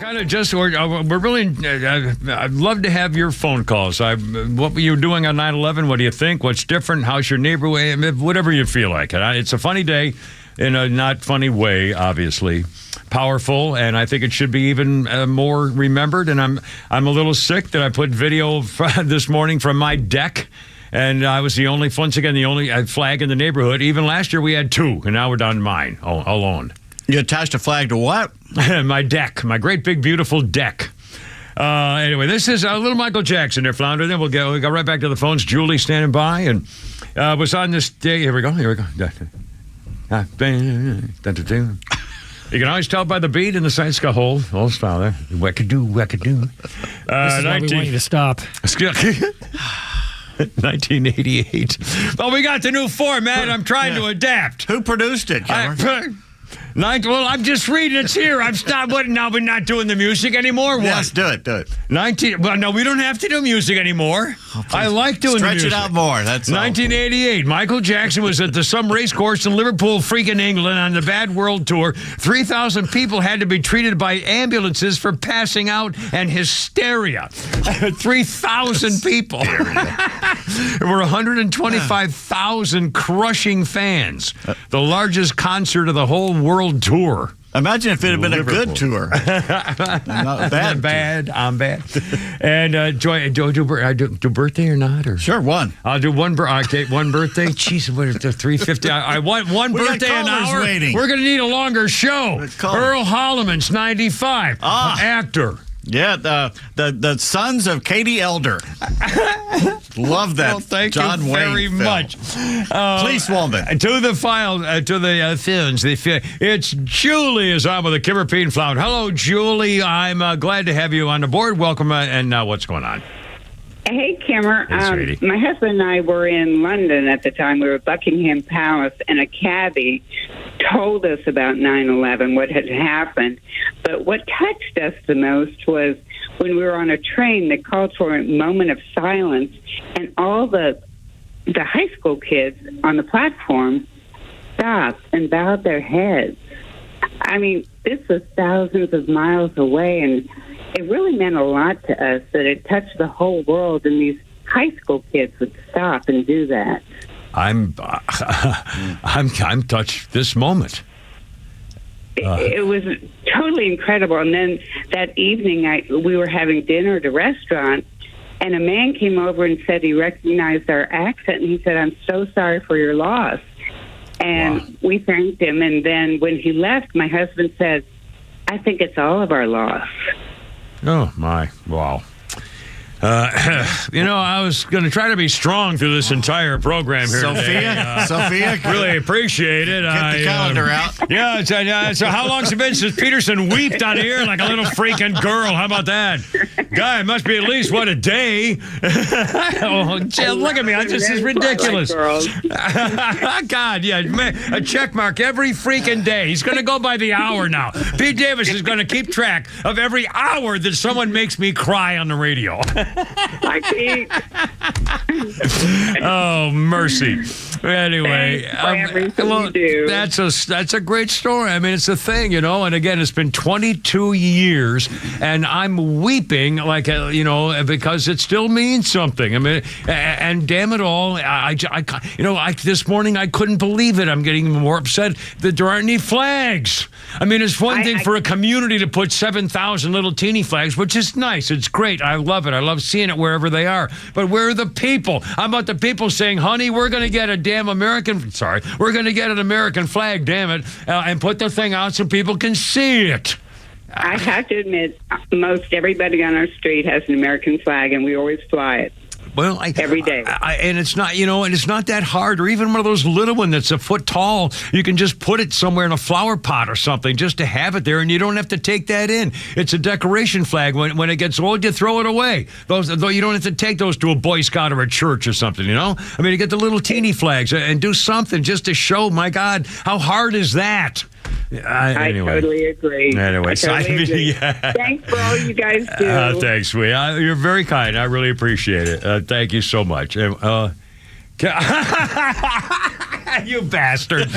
kind of just, we're really, I'd love to have your phone calls. What were you doing on 9/11? What do you think? What's different? How's your neighborhood? Whatever you feel like. It's a funny day in a not funny way, obviously. Powerful, and I think it should be even more remembered. And I'm a little sick that I put video this morning from my deck. And I was the only flag in the neighborhood. Even last year we had two, and now we're down to mine alone. You attached a flag to what? My deck, my great big beautiful deck. Anyway, this is a little Michael Jackson there, Flounder. Then we'll go right back to the phones. Julie standing by, and was on this day. Here we go. You can always tell by the beat in the sights got old style there. Wackadoo, wackadoo. This is why we want you to stop. 1988. Well, we got the new format. I'm trying to adapt. Who produced it, Cameron? Well, I'm just reading. It's here. I'm stopped. What? Now we're not doing the music anymore. What? Yes, do it. 19. Well, no, we don't have to do music anymore. I like doing the music. Stretch it out more. That's 1988. Michael Jackson was at some race course in Liverpool, freaking England, on the Bad World Tour. 3,000 people had to be treated by ambulances for passing out and hysteria. 3,000 people. There were 125,000 crushing fans. The largest concert of the whole world tour. Imagine if it had been a good tour. Not bad. I'm bad. And Joy, do birthday or not? Or? Sure, one. I'll do one birthday. Jeez, what is the 350? I want one birthday an hour. Waiting. We're going to need a longer show. Earl Holliman's 95. Actor. Yeah, the sons of Katie Elder. Love that. Well, thank John you very Wayne much. Police woman. To the file, to the phones. It's Julie is on with the Kimmer Pete and Flound. Hello, Julie. I'm glad to have you on the board. Welcome. And what's going on? Hey, Kimmer. Hey, my husband and I were in London at the time. We were at Buckingham Palace, and a cabbie told us about 9/11, what had happened. But what touched us the most was when we were on a train that called for a moment of silence, and all the high school kids on the platform stopped and bowed their heads. I mean, this was thousands of miles away, and it really meant a lot to us that it touched the whole world, and these high school kids would stop and do that. I'm touched this moment. It was totally incredible. And then that evening, we were having dinner at a restaurant, and a man came over and said he recognized our accent, and he said, "I'm so sorry for your loss." And we thanked him. And then when he left, my husband said, "I think it's all of our loss." Oh, my. Wow. I was going to try to be strong through this entire program here today. Sophia, really appreciate it. Get the calendar out. Yeah, so how long's it been since Peterson weeped on here like a little freaking girl? How about that? Guy, it must be at least, a day? Oh, look at me. This is ridiculous. God, yeah, a check mark every freaking day. He's going to go by the hour now. Pete Davis is going to keep track of every hour that someone makes me cry on the radio. I can't. Oh, mercy. Anyway, you do. that's a great story. I mean, it's a thing, and again, it's been 22 years, and I'm weeping because it still means something. I mean, and damn it all, this morning I couldn't believe it. I'm getting more upset that there aren't any flags. I mean, it's one thing for a community to put 7,000 little teeny flags, which is nice. It's great. I love it. I love seeing it wherever they are. But where are the people? How about the people saying, honey, we're going to get we're going to get an American flag, damn it, and put the thing out so people can see it. I have to admit, most everybody on our street has an American flag, and we always fly it. Well, every day. And it's not, and it's not that hard, or even one of those little ones that's a foot tall. You can just put it somewhere in a flower pot or something just to have it there, and you don't have to take that in. It's a decoration flag. When it gets old, you throw it away. Though you don't have to take those to a Boy Scout or a church or something, I mean, you get the little teeny flags and do something just to show, my God, how hard is that? I totally agree. Anyway, Yeah. Thanks for all you guys do. Thanks, you're very kind. I really appreciate it. Thank you so much. You bastard.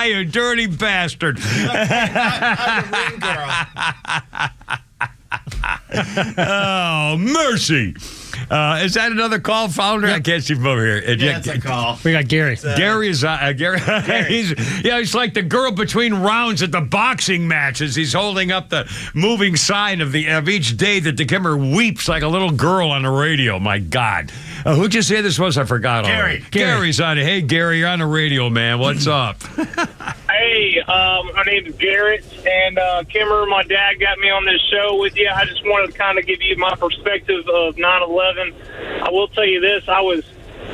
You dirty bastard. I'm the ring girl. Oh, mercy. Is that another call, Founder? I can't see from over here. Yeah, it's a call. We got Gary. Gary is Gary. He's like the girl between rounds at the boxing matches. He's holding up the moving sign of each day that the Kimmer weeps like a little girl on the radio. My God, who'd you say this was? I forgot. Gary. Gary's on it. Hey, Gary, you're on the radio, man. What's up? Hey, my name is Garrett, and Kimmer, my dad got me on this show with you. I just wanted to kind of give you my perspective of 9/11. I will tell you this, I was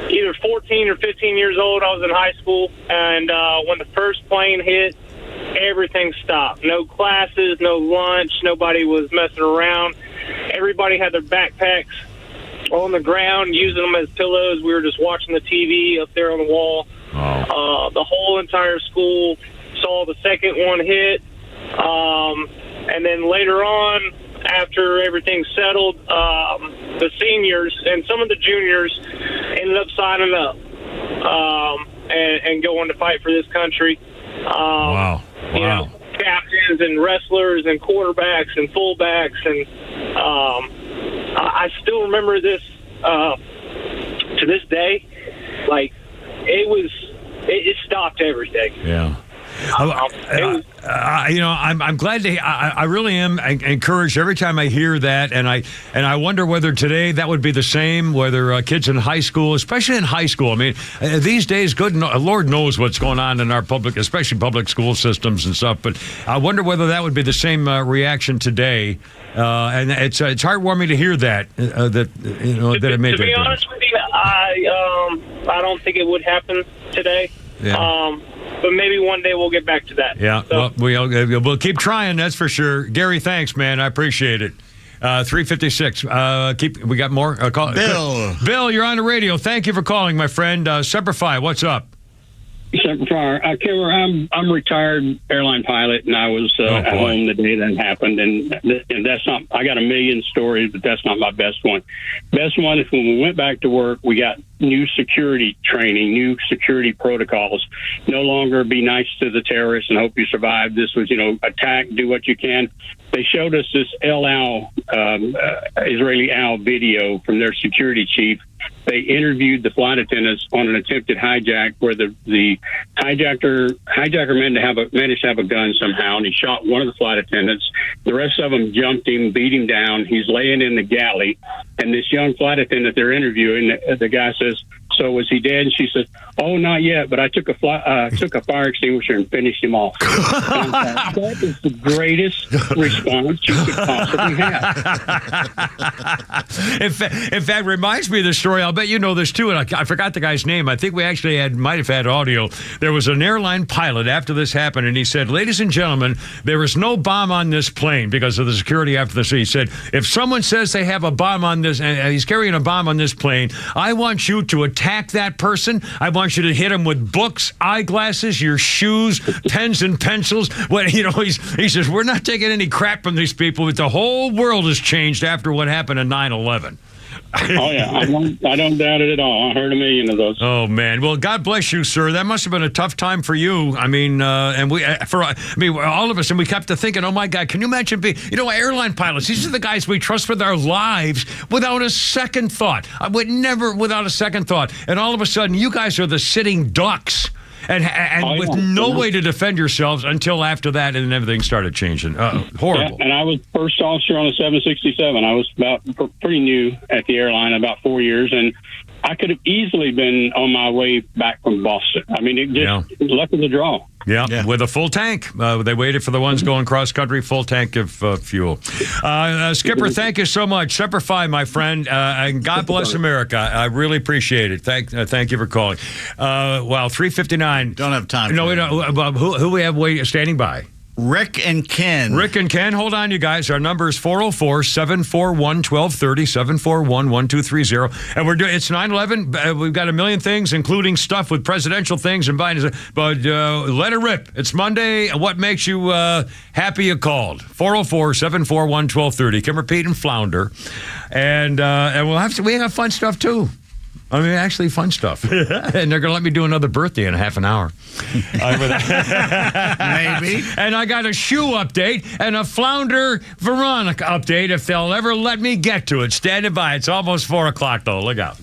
either 14 or 15 years old. I was in high school, and when the first plane hit, everything stopped. No classes, no lunch, nobody was messing around. Everybody had their backpacks on the ground, using them as pillows. We were just watching the TV up there on the wall. Oh. The whole entire school saw the second one hit. And then later on, after everything settled, the seniors and some of the juniors ended up signing up and going to fight for this country. Wow. You know, captains and wrestlers and quarterbacks and fullbacks. And I still remember this to this day. Like, it stopped everything. Yeah. I'm glad to. I really am encouraged every time I hear that, and I wonder whether today that would be the same. Whether kids in high school, especially in high school, I mean, these days, Lord knows what's going on in our especially public school systems and stuff. But I wonder whether that would be the same reaction today. And it's heartwarming to hear that that it made. To be honest with you, I don't think it would happen today. Yeah. But maybe one day we'll get back to that. Yeah, So. well, we'll keep trying, that's for sure. Gary, thanks, man. I appreciate it. 356. We got more? Call. Bill, you're on the radio. Thank you for calling, my friend. Semper Fi, what's up? Semper Fi. Kimmer, I'm retired airline pilot, and I was at home the day that happened. And that's not. I got a million stories, but that's not my best one. Best one is when we went back to work. We got new security training, new security protocols. No longer be nice to the terrorists and hope you survive. This was, attack, do what you can. They showed us this El Al, Israeli Al video from their security chief. They interviewed the flight attendants on an attempted hijack where the hijacker managed to have a gun somehow, and he shot one of the flight attendants. The rest of them jumped him, beat him down. He's laying in the galley, and this young flight attendant they're interviewing, the guy says, "So was he dead?" And she says, "Oh, not yet, but I took a fire extinguisher and finished him off." That is the greatest response you could possibly have. In fact, reminds me of the story. I'll bet you know this too, and I forgot the guy's name. I think we actually might have had audio. There was an airline pilot after this happened, and he said, "Ladies and gentlemen, there is no bomb on this plane," because of the security after this. He said, "If someone says they have a bomb on this, and he's carrying a bomb on this plane, I want you to attack that person. I want you to hit him with books, eyeglasses, your shoes, pens and pencils." He says, "We're not taking any crap from these people, but the whole world has changed after what happened in 9/11. Oh, yeah. I don't doubt it at all. I heard a million of those. Oh, man. Well, God bless you, sir. That must have been a tough time for you. I mean, all of us, and we kept thinking, oh, my God, can you imagine being, airline pilots? These are the guys we trust with our lives without a second thought. I would never without a second thought. And all of a sudden, you guys are the sitting ducks. And with no way to defend yourselves until after that, and then everything started changing. Horrible. Yeah, and I was first officer on a 767. I was pretty new at the airline, about 4 years, and I could have easily been on my way back from Boston. I mean, it just luck of the draw. Yeah, with a full tank. They waited for the ones going cross country, full tank of fuel. Skipper, thank you so much. Semper Fi, my friend, and God bless America. I really appreciate it. Thank you for calling. 3:59. Don't have time. No, we don't. Who we have standing by? Rick and Ken. Rick and Ken, hold on, you guys. Our number is 404-741-1230, 741-1230. And it's 9/11. We've got a million things, including stuff with presidential things and Biden. But let it rip. It's Monday. What makes you happy you called? 404-741-1230. Kimmer, Pete, and Flounder. And we have fun stuff, too. I mean, actually fun stuff. And they're going to let me do another birthday in half an hour. Maybe. And I got a shoe update and a Flounder Veronica update if they'll ever let me get to it. Standing by. It's almost 4 o'clock, though. Look out.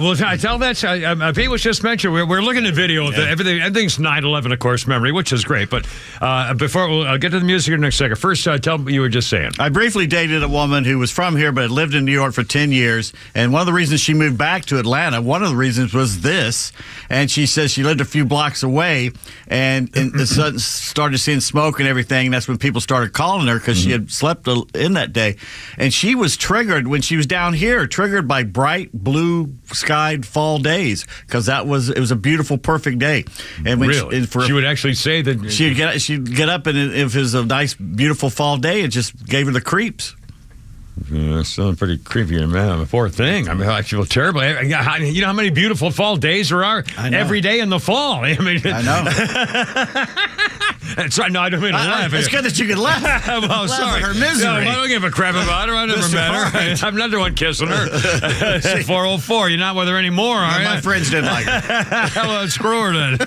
Well, I tell that Pete was just mentioned. We're looking at video of everything's 9/11, of course, memory, which is great. But before I'll get to the music in a second. First, tell me what you were just saying. I briefly dated a woman who was from here but had lived in New York for 10 years. And one of the reasons she moved back to Atlanta, one of the reasons was this. And she says she lived a few blocks away and started seeing smoke and everything. And that's when people started calling her because she had slept in that day. And she was triggered when she was down here, triggered by bright blue skied fall days because it was a beautiful, perfect day. And when really? She would actually say that she'd get up and if it was a nice, beautiful fall day, it just gave her the creeps. It's still pretty creepy, man. Poor thing. I mean, I feel terrible. You know how many beautiful fall days there are every day in the fall. I mean, I know. That's right. No, I don't mean to laugh. It's good that you can laugh. Well, laugh sorry. at her misery. No, I don't give a crap about her. I never met her. Right. I'm not the one kissing her. 404. You're not with her anymore, are you? My friends didn't like her. Well, screw her then.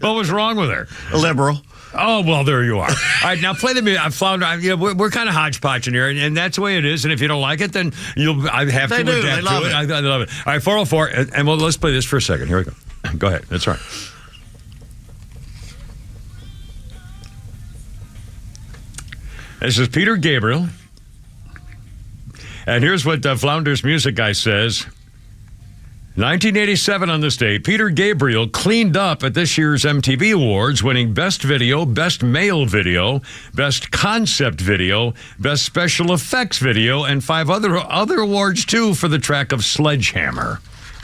What was wrong with her? A liberal. Oh, well, there you are. All right, now play the music. Flounder. We're kind of hodgepodge in here, and that's the way it it is, and if you don't like it, then I have to adapt They love to it. I love it. All right, 404, and let's play this for a second. Here we go. Go ahead. That's all right. This is Peter Gabriel. And here's what Flounder's music guy says. 1987 on this day, Peter Gabriel cleaned up at this year's MTV Awards, winning Best Video, Best Male Video, Best Concept Video, Best Special Effects Video, and 5 other awards, too, for the track of Sledgehammer.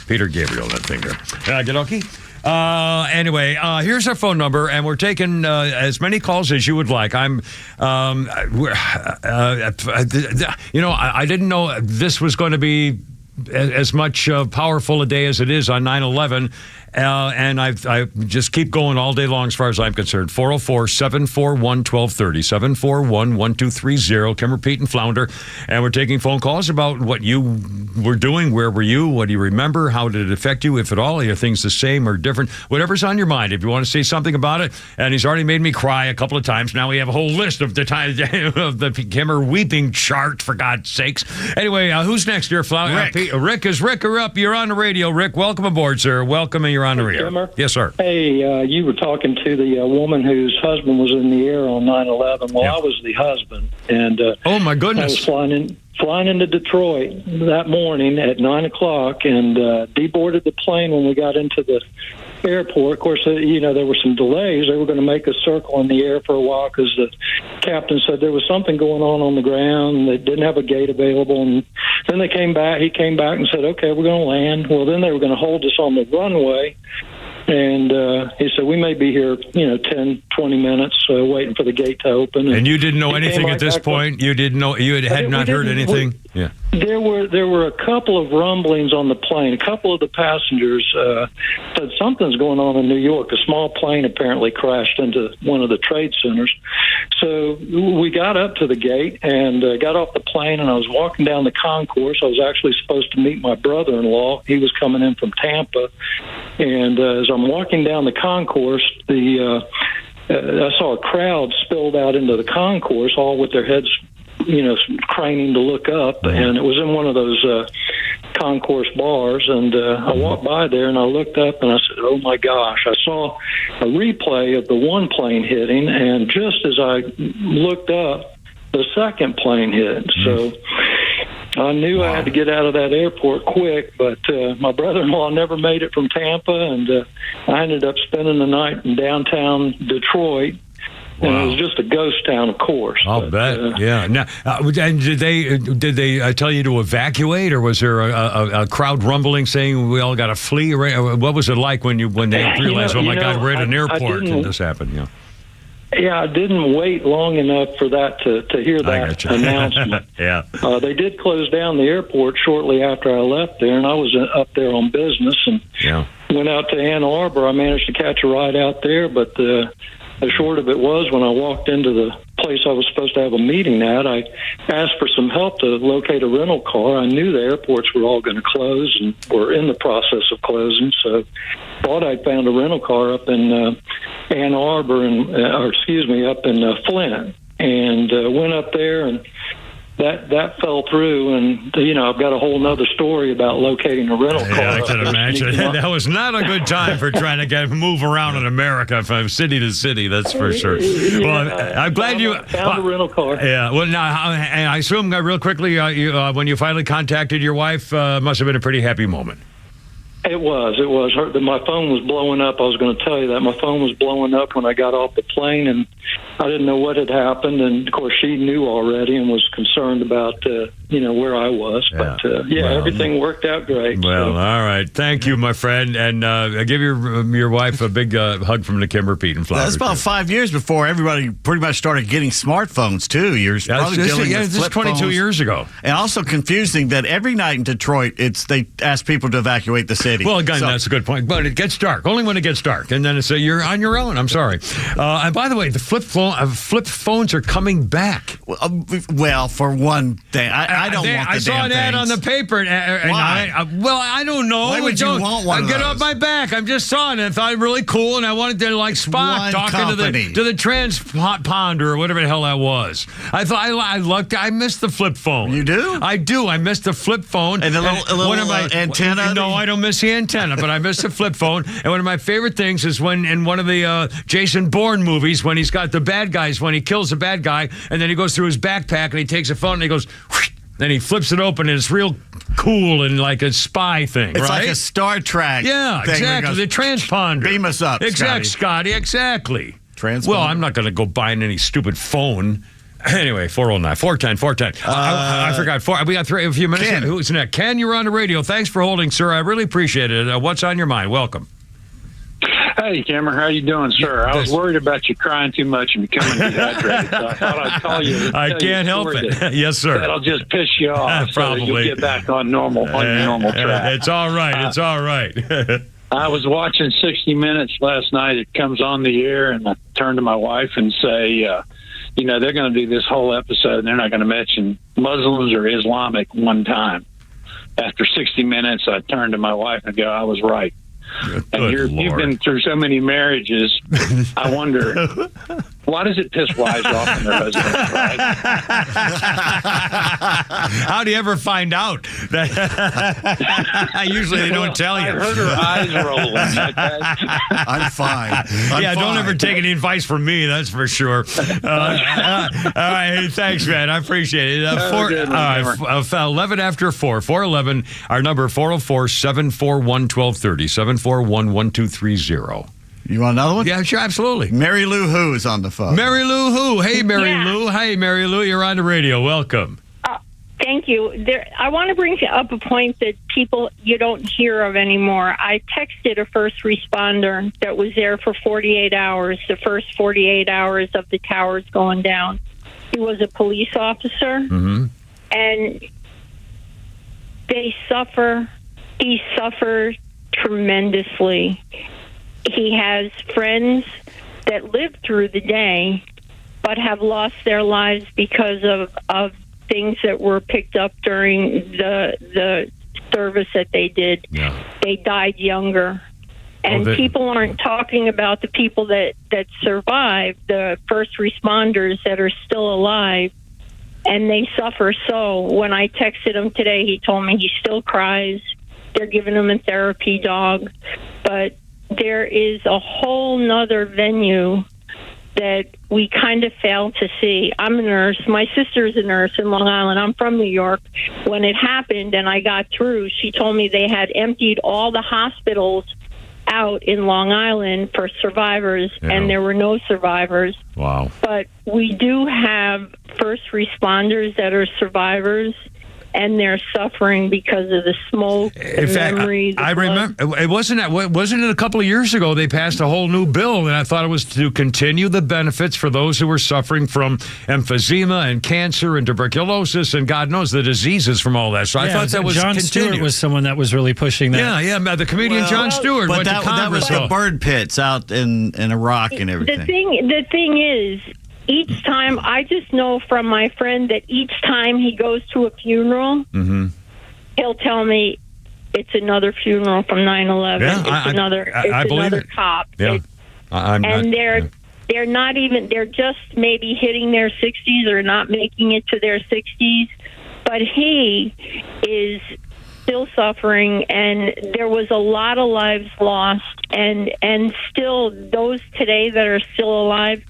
Peter Gabriel, that thing there. Get okay? Anyway, here's our phone number, and we're taking as many calls as you would like. I didn't know this was going to be as much powerful a day as it is on 9/11. And I just keep going all day long as far as I'm concerned. 404-741-1230, 741-1230, Kimmer, Pete, and Flounder. And we're taking phone calls about what you were doing. Where were you? What do you remember? How did it affect you, if at all? Are things the same or different? Whatever's on your mind. If you want to say something about it. And he's already made me cry a couple of times. Now we have a whole list of the time of the Kimmer weeping chart, for God's sakes. Anyway, who's next here, Flounder? Rick. Is Rick up? You're on the radio. Rick, welcome aboard, sir. Welcome, and you're on the radio. Kimmer? Yes, sir. Hey, you were talking to the woman whose husband was in the air on 9/11. Well, Yeah. I was the husband, and Oh, my goodness. I was flying into Detroit that morning at 9 o'clock and deboarded the plane when we got into the airport. Of course, there were some delays. They were going to make a circle in the air for a while because the captain said there was something going on the ground. They didn't have a gate available. And then they came back. He came back and said, okay, we're going to land. Well, then they were going to hold us on the runway. And he said, we may be here, 10, 20 minutes waiting for the gate to open. And you didn't know anything at this point? You didn't know? You had not heard anything? Yeah. There were a couple of rumblings on the plane. A couple of the passengers said something's going on in New York. A small plane apparently crashed into one of the trade centers. So we got up to the gate and got off the plane, and I was walking down the concourse. I was actually supposed to meet my brother-in-law. He was coming in from Tampa. And as I'm walking down the concourse, I saw a crowd spilled out into the concourse, all with their heads craning to look up, and it was in one of those concourse bars, and I walked by there and I looked up and I said, oh my gosh. I saw a replay of the one plane hitting, and just as I looked up, the second plane hit. So I knew I had to get out of that airport quick, but my brother-in-law never made it from Tampa, and I ended up spending the night in downtown Detroit. Wow. And it was just a ghost town, of course. I'll bet. Yeah. Now, and did they tell you to evacuate, or was there a crowd rumbling saying we all got to flee? What was it like when they realized, oh my God, we're at an airport and this happened? Yeah. Yeah, I didn't wait long enough for that to hear that announcement. Yeah. They did close down the airport shortly after I left there, and I was up there on business and went out to Ann Arbor. I managed to catch a ride out there, but the short of it was, when I walked into the place I was supposed to have a meeting at, I asked for some help to locate a rental car. I knew the airports were all going to close and were in the process of closing, so thought I'd found a rental car up in Ann Arbor, up in Flint, and went up there, and that fell through, and I've got a whole nother story about locating a rental car. Yeah, I can imagine. That was not a good time for trying to move around in America from city to city. That's for sure. Well, I'm glad you found a rental car. Yeah. Well, now I assume real quickly, when you finally contacted your wife, must have been a pretty happy moment. It was. My phone was blowing up. I was going to tell you that. My phone was blowing up when I got off the plane, and I didn't know what had happened. And, of course, she knew already and was concerned about, where I was. Yeah. But, everything worked out great. Well, all right. Thank you, my friend. And give your wife a big hug from the Kimmer, Pete, and Flowers. That's about 5 years before everybody pretty much started getting smartphones, too. You're probably dealing with this is 22 phones. years ago. And also confusing that every night in Detroit, they ask people to evacuate the city. Well, again, that's a good point. But it gets dark. Only when it gets dark. And then it's you're on your own. I'm sorry. And by the way, the flip phone flip phones are coming back. Well, for one thing, I don't want the I saw an ad on the paper. And Why? I don't know. Why would you want one of Get off those? my back. I'm just saw it and I thought it really cool, and I wanted to like Spock one talking company. to the transponder or whatever the hell that was. I thought I missed the flip phone. You do? I do. I missed the flip phone. And the little antenna? No, I don't miss the antenna, but I missed the flip phone. And one of my favorite things is when in one of the Jason Bourne movies, when he's got the bad guys, when he kills the bad guy, and then he goes through his backpack and he takes a phone and he goes, whoosh, then he flips it open and it's real cool and like a spy thing, It's right? like a Star Trek. Yeah, thing where it exactly. goes, The transponder. Beam us up, Scotty. Exactly. Transponder. Well, I'm not going to go buying any stupid phone. Anyway, 409-410-410. I forgot. We got a few minutes. Ken. Who's next? Ken, you're on the radio. Thanks for holding, sir. I really appreciate it. What's on your mind? Welcome. Hey, Cameron, how you doing, sir? I was worried about you crying too much and becoming dehydrated, so I thought I'd call you. I can't help it. Yes, sir. That'll just piss you off, so that you'll Probably. get back on your normal track. It's all right. It's all right. I was watching 60 Minutes last night. It comes on the air, and I turn to my wife and say, they're going to do this whole episode, and they're not going to mention Muslims or Islamic one time. After 60 Minutes, I turned to my wife and go, I was right. And you've been through so many marriages. I wonder, why does it piss wives off when their husbands right? How do you ever find out? Usually they don't tell you. I heard her eyes rolling. I'm fine. Don't ever take any advice from me, that's for sure. All right, hey, thanks, man. I appreciate it. 11 after 4, 411, our number 404-741-1230, 741-1230. You want another one? Yeah, sure, absolutely. Mary Lou Who is on the phone. Mary Lou Who. Hey, Mary Yeah. Lou. Hey, Mary Lou, you're on the radio. Welcome. Thank you. I want to bring up a point that you don't hear of anymore. I texted a first responder that was there for 48 hours, the first 48 hours of the towers going down. He was a police officer, and he suffered tremendously. He has friends that lived through the day but have lost their lives because of things that were picked up during the service that they did. Yeah. They died younger. And people aren't talking about the people that survived, the first responders that are still alive, and they suffer. So when I texted him today, he told me he still cries. They're giving him a therapy dog. But there is a whole nother venue that we kind of fail to see. I'm a nurse. My sister's a nurse in Long Island. I'm from New York. When it happened and I got through, she told me they had emptied all the hospitals out in Long Island for survivors, and there were no survivors. Wow. But we do have first responders that are survivors, and they're suffering because of the smoke, the memory. I remember it wasn't it a couple of years ago they passed a whole new bill, and I thought it was to continue the benefits for those who were suffering from emphysema and cancer and tuberculosis and God knows the diseases from all that. So I thought that was John continued. Stewart was someone that was really pushing that. Yeah, the comedian John Stewart But went to that Congress. was the bird pits out in Iraq and everything. The thing is, each time, I just know from my friend that each time he goes to a funeral, he'll tell me it's another funeral from 9/11. Yeah, it's another cop. Yeah, They're not even. They're just maybe hitting their 60s or not making it to their 60s, but he is still suffering, and there was a lot of lives lost, and still those today that are still alive,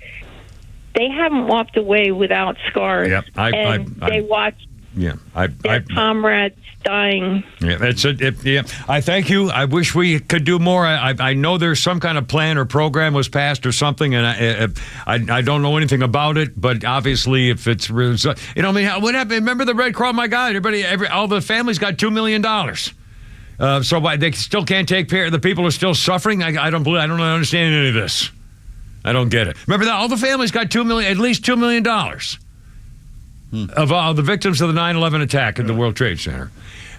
they haven't walked away without scars. Yep. They watch their comrades dying. Yeah, I thank you. I wish we could do more. I know there's some kind of plan or program was passed or something, and I don't know anything about it. But obviously, if it's what happened? Remember the Red Cross? My God, all the families got $2 million. So why they still can't take care of the people who are still suffering? I don't understand any of this. I don't get it. Remember that all the families got at least $2 million of all the victims of the 9/11 attack at the World Trade Center.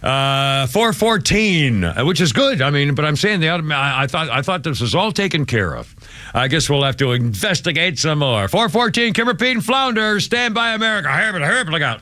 414, which is good. I mean, but I'm saying I thought this was all taken care of. I guess we'll have to investigate some more. 414, Kimmer, Pete, and Flounder, Stand By America. Herb, look out.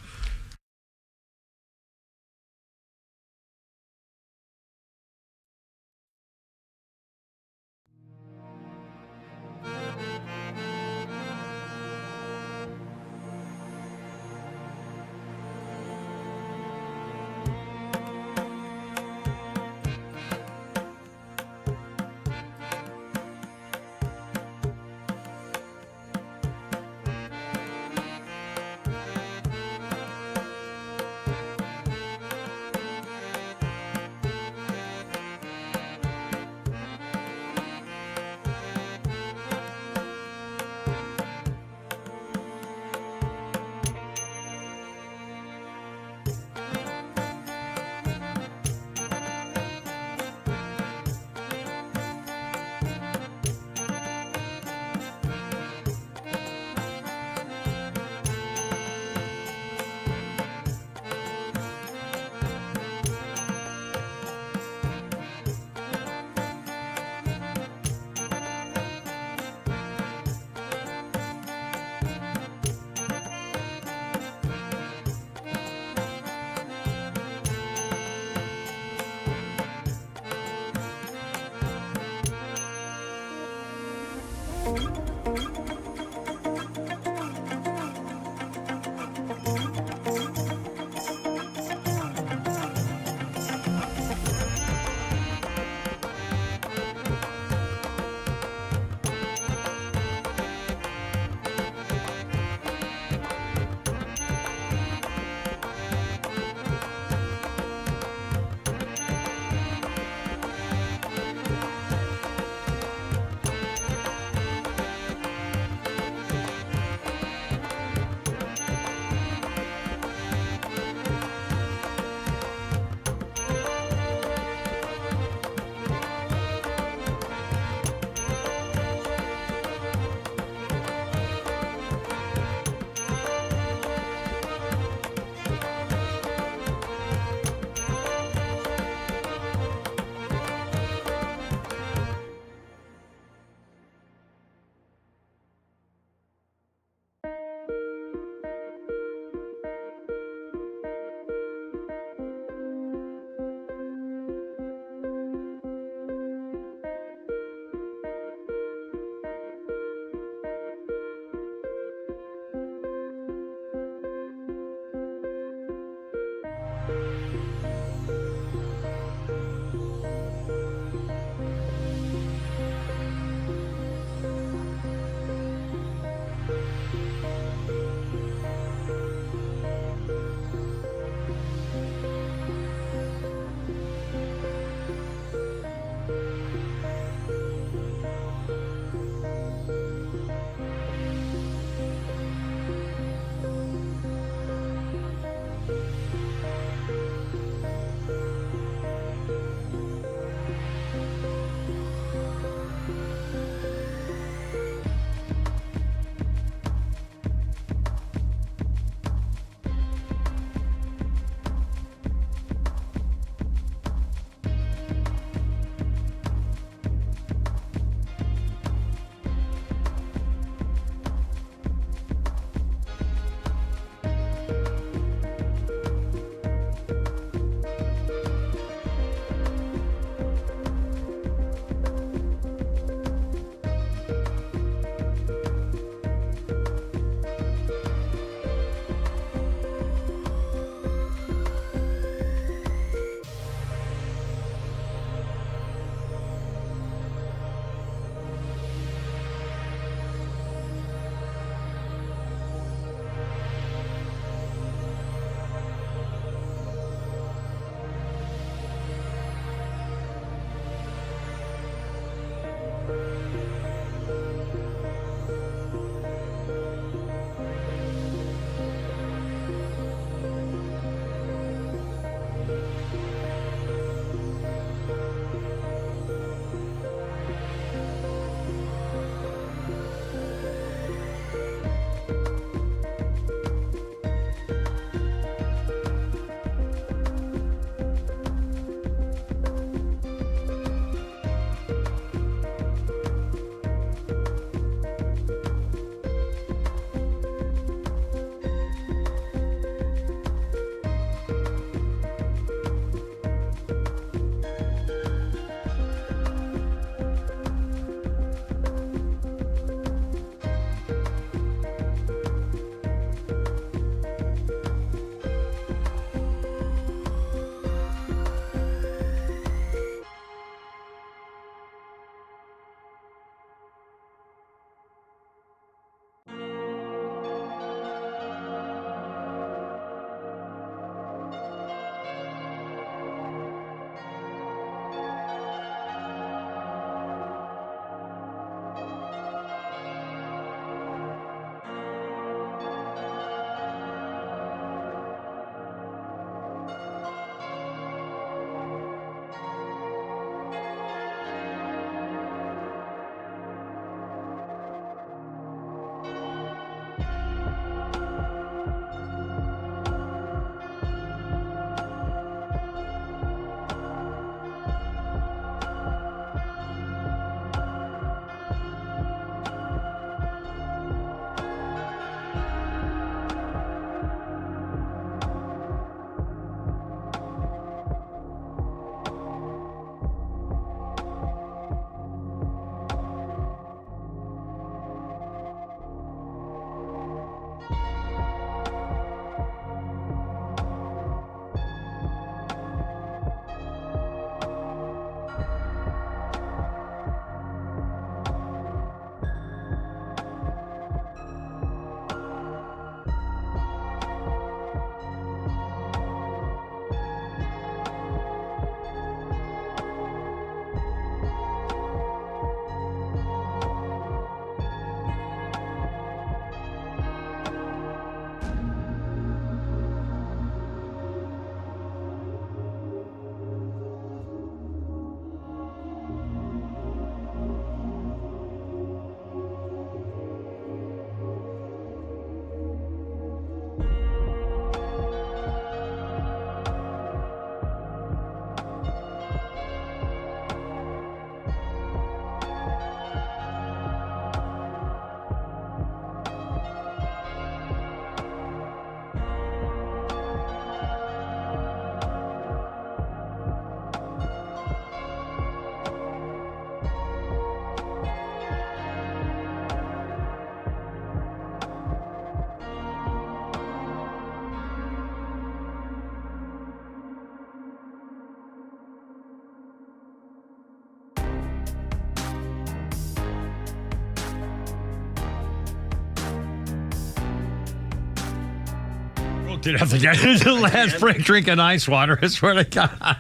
melted at the last break drinking ice water. I swear to God.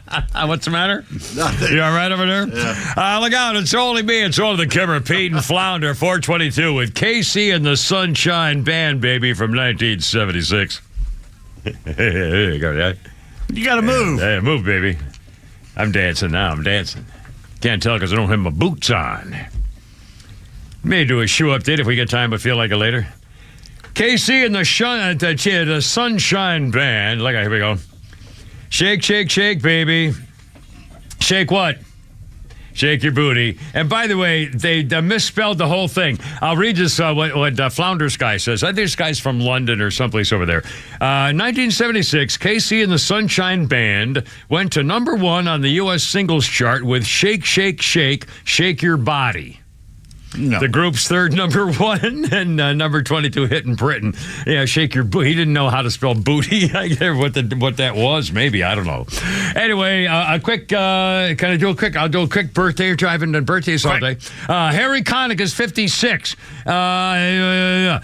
What's the matter? Nothing. You all right over there? Yeah. Look out. It's only me. It's only the Kimmer, Pete, and Flounder, 422 with KC and the Sunshine Band, baby, from 1976. You got to move. Hey, move, baby. I'm dancing now. I'm dancing. Can't tell because I don't have my boots on. May do a shoe update if we get time, but feel like it later. KC and the Sunshine Band. Look, here we go. Shake, shake, shake, baby. Shake what? Shake your booty. And by the way, they misspelled the whole thing. I'll read this, what Flounders guy says. I think this guy's from London or someplace over there. 1976, KC and the Sunshine Band went to number 1 on the U.S. singles chart with Shake, Shake, Shake, Shake Your Body. No. The group's third number 1 and number 22 hit in Britain. Yeah, shake your booty. He didn't know how to spell booty. I get what that was. Maybe, I don't know. Anyway, a quick. Can I do a quick? I'll do a quick birthday. Driving to birthdays all day. Harry Connick is 56. And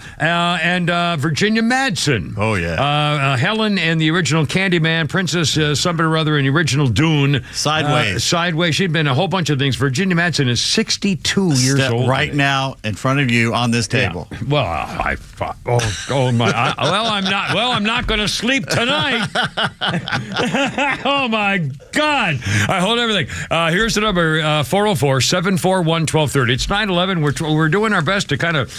Virginia Madsen. Oh yeah. Helen and the original Candyman, Princess somebody or other in the original Dune. Sideways. Sideways. She'd been a whole bunch of things. Virginia Madsen is 62 years old. Right now, in front of you on this table. Yeah. Well, I'm not going to sleep tonight. Oh my God! I hold everything. Here's the number: 404-741-1230. It's 9/11. We're doing our best to kind of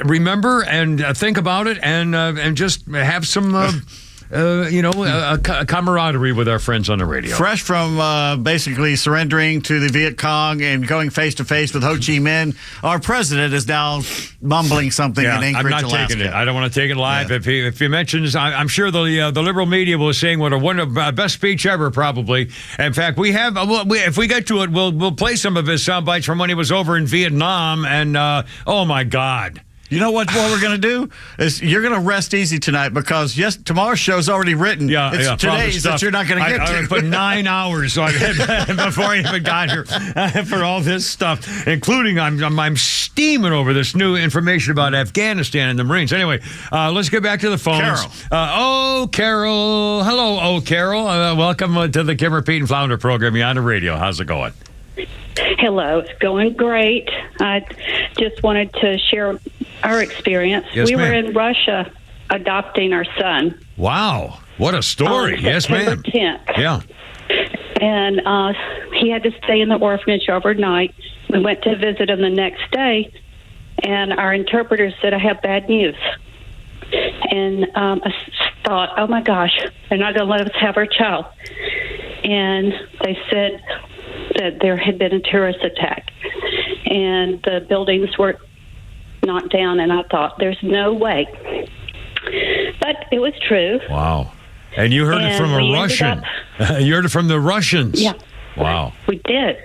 remember and think about it, and just have some. Camaraderie with our friends on the radio. Fresh from basically surrendering to the Viet Cong and going face to face with Ho Chi Minh, our president is now mumbling something in Anchorage, I'm not Alaska. taking it. I don't want to take it live. Yeah. If he mentions, I'm sure the liberal media will saying what a best speech ever, probably. In fact, we have. If we get to it, we'll play some of his sound bites from when he was over in Vietnam, and oh my God. You know what we're going to do? Is you're going to rest easy tonight because tomorrow's show's already written. It's today's that you're not going to get to. I put 9 hours on it before I even got here for all this stuff, including I'm steaming over this new information about Afghanistan and the Marines. Anyway, let's get back to the phones. Carol. Carol. Hello, Carol. Welcome to the Kimmer, Pete, and Flounder program. You're on the radio. How's it going? Hello, it's going great. I just wanted to share our experience. Yes, we ma'am. were in Russia adopting our son. Wow, what a story. Yes, ma'am. September 10th. Yeah. And he had to stay in the orphanage overnight. We went to visit him the next day, and our interpreter said, I have bad news. And I thought, oh my gosh, they're not going to let us have our child. And they said that there had been a terrorist attack and the buildings were knocked down, and I thought there's no way, but it was true. Wow. And you heard it from a Russian. You heard it from the Russians. Yeah. Wow. We did.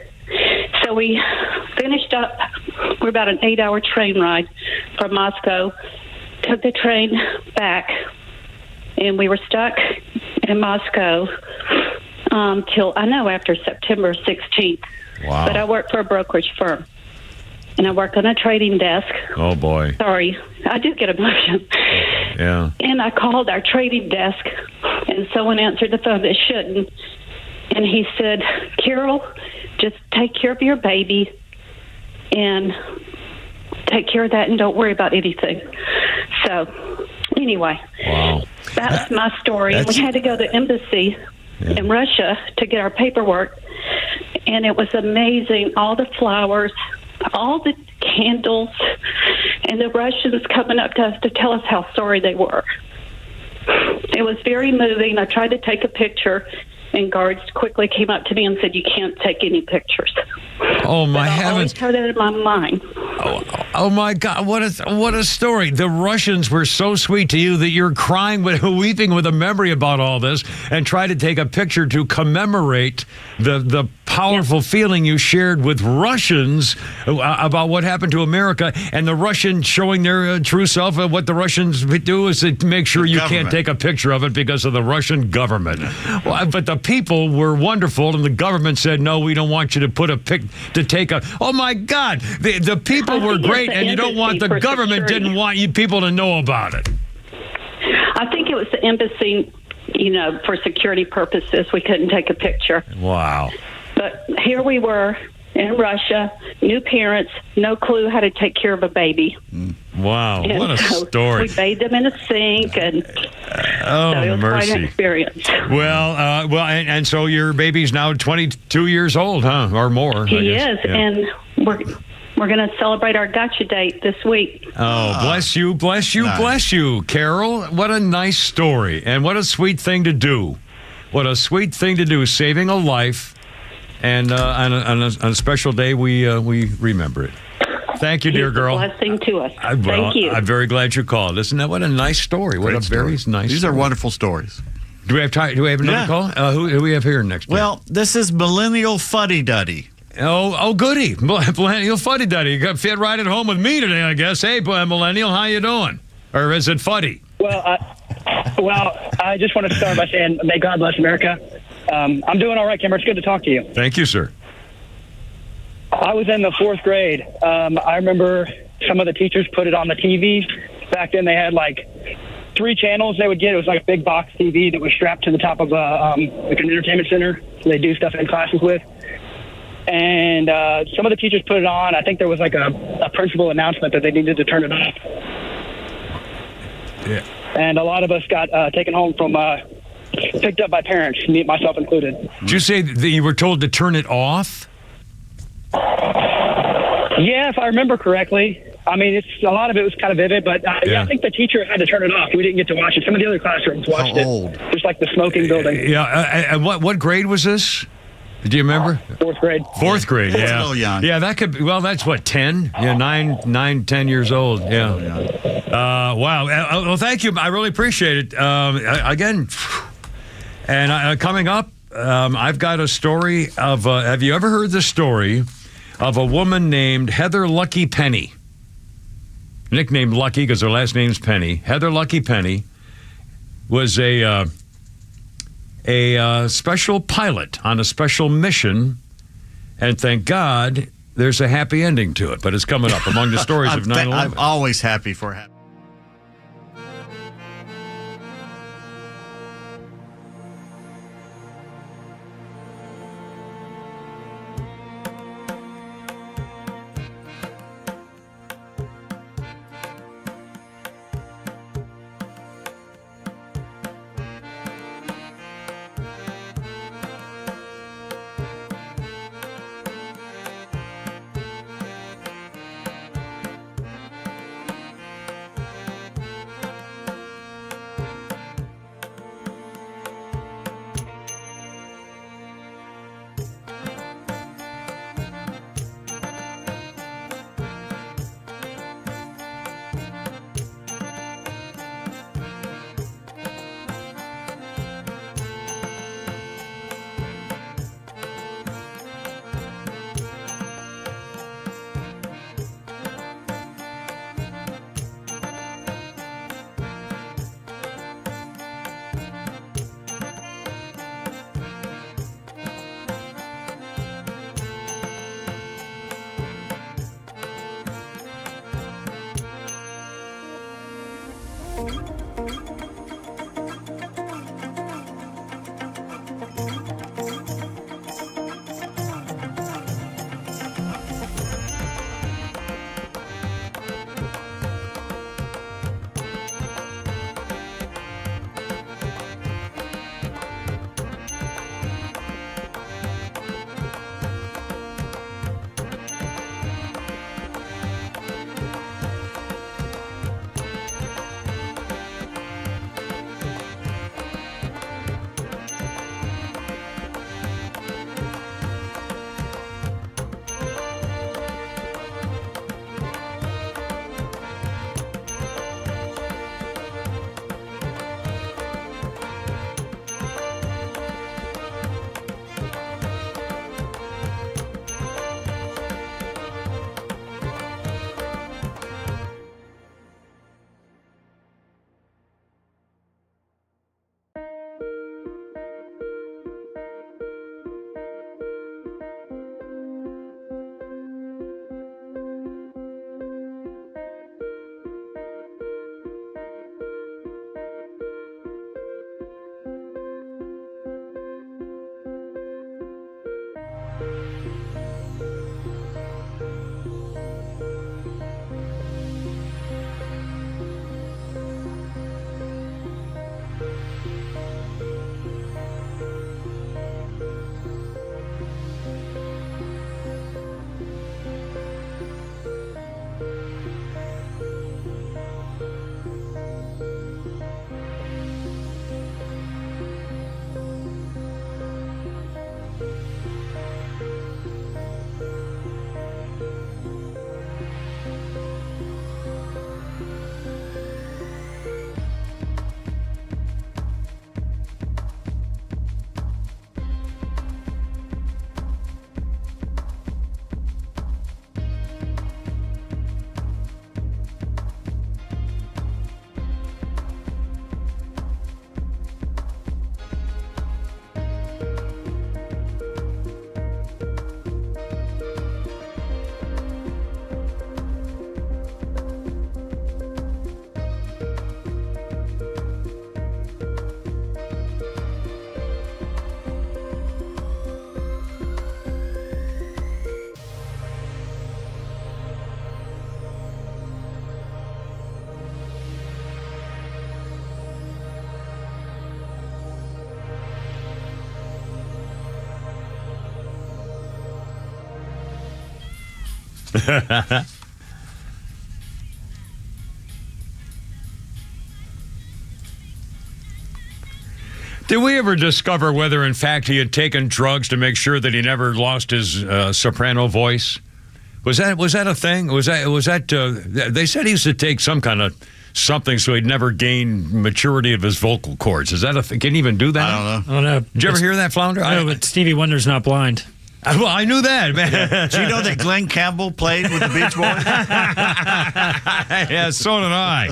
So we finished up. We're about an 8-hour train ride from Moscow, took the train back, and we were stuck in Moscow till after September 16th. Wow. But I work for a brokerage firm, and I work on a trading desk. Oh, boy. Sorry, I do get emotional. Yeah. And I called our trading desk, and someone answered the phone that shouldn't. And he said, Carol, just take care of your baby and take care of that and don't worry about anything. So, anyway. Wow. That was my story. We had to go to the embassy in Russia to get our paperwork, and it was amazing. All the flowers, all the candles, and the Russians coming up to us to tell us how sorry they were. It was very moving. I tried to take a picture, and guards quickly came up to me and said, you can't take any pictures. Oh, my heavens. I always had that in my mind. Oh my God! What a story! The Russians were so sweet to you that you're crying, weeping with a memory about all this, and try to take a picture to commemorate the powerful feeling you shared with Russians about what happened to America, and the Russians showing their true self. What the Russians do is to make sure you can't take a picture of it because of the Russian government. Well, but the people were wonderful, and the government said, "No, we don't want you to take a." Oh my God! The people were great, and you don't want the government didn't want you people to know about it. I think it was the embassy, for security purposes. We couldn't take a picture. Wow. But here we were in Russia, new parents, no clue how to take care of a baby. Wow, And what a so story. We bathed them in a sink, and Oh, so it was quite an mercy. experience. Well, and so your baby's now 22 years old, huh? Or more. I He guess. is, Yeah. and we're going to celebrate our gotcha date this week. Oh, bless you, bless you, Nice. bless you, Carol. What a nice story, and what a sweet thing to do. What a sweet thing to do, saving a life, and on a special day, we remember it. Thank you, dear He's girl. a blessing to us. Well, Thank you. I'm very glad you called. Isn't that what a nice story? What Great a very story. nice These story. are wonderful stories. Do we have time? Do we have another Yeah. call? Who do we have here next? Well, this is Millennial Fuddy Duddy. Oh, goody. Millennial Fuddy Duddy. You got fit right at home with me today, I guess. Hey, Millennial, how you doing? Or is it Fuddy? Well, I just want to start by saying, may God bless America. I'm doing all right, Kimber. It's good to talk to you. Thank you, sir. I was in the 4th grade. I remember some of the teachers put it on the TV. Back then, they had like 3 channels they would get. It was like a big box TV that was strapped to the top of like an entertainment center. They do stuff in classes with. And some of the teachers put it on. I think there was like a principal announcement that they needed to turn it off. Yeah. And a lot of us got taken home from, picked up by parents, myself included. Did you say that you were told to turn it off? Yeah, if I remember correctly. I mean, a lot of it was kind of vivid, but yeah, I think the teacher had to turn it off. We didn't get to watch it. Some of the other classrooms watched How old? it. Just like the smoking building. Yeah. And what grade was this? Do you remember? 4th grade. 4th grade, yeah. Still young. Yeah, that could be, well, that's what, 10? Yeah, 9, 10 years old. Yeah. Wow. Well, thank you. I really appreciate it. Again, and coming up, I've got a story of, have you ever heard the story of a woman named Heather Lucky Penny? Nicknamed Lucky because her last name's Penny. Heather Lucky Penny was a special pilot on a special mission, and thank God there's a happy ending to it. But it's coming up among the stories of 9/11. I'm always happy for happy. Did we ever discover whether, in fact, he had taken drugs to make sure that he never lost his soprano voice? Was that a thing? Was that? They said he used to take some kind of something so he'd never gain maturity of his vocal cords. Is that a thing? Can he even do that? I don't know. Did you ever hear that, Flounder? I know, but Stevie Wonder's not blind. Well, I knew that, man. Do you know that Glenn Campbell played with the Beach Boys? Yeah, so did I.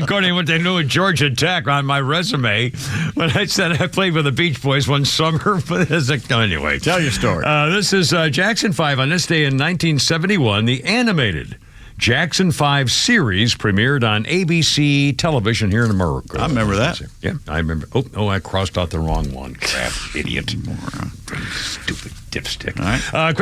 According to what they knew at Georgia Tech on my resume, when I said I played with the Beach Boys one summer. But anyway. Tell your story. This is Jackson 5. On this day in 1971, the animated Jackson 5 series premiered on ABC television here in America. I remember that. Yeah, I remember. Oh, I crossed out the wrong one. Crap, idiot. Stupid dipstick. All right.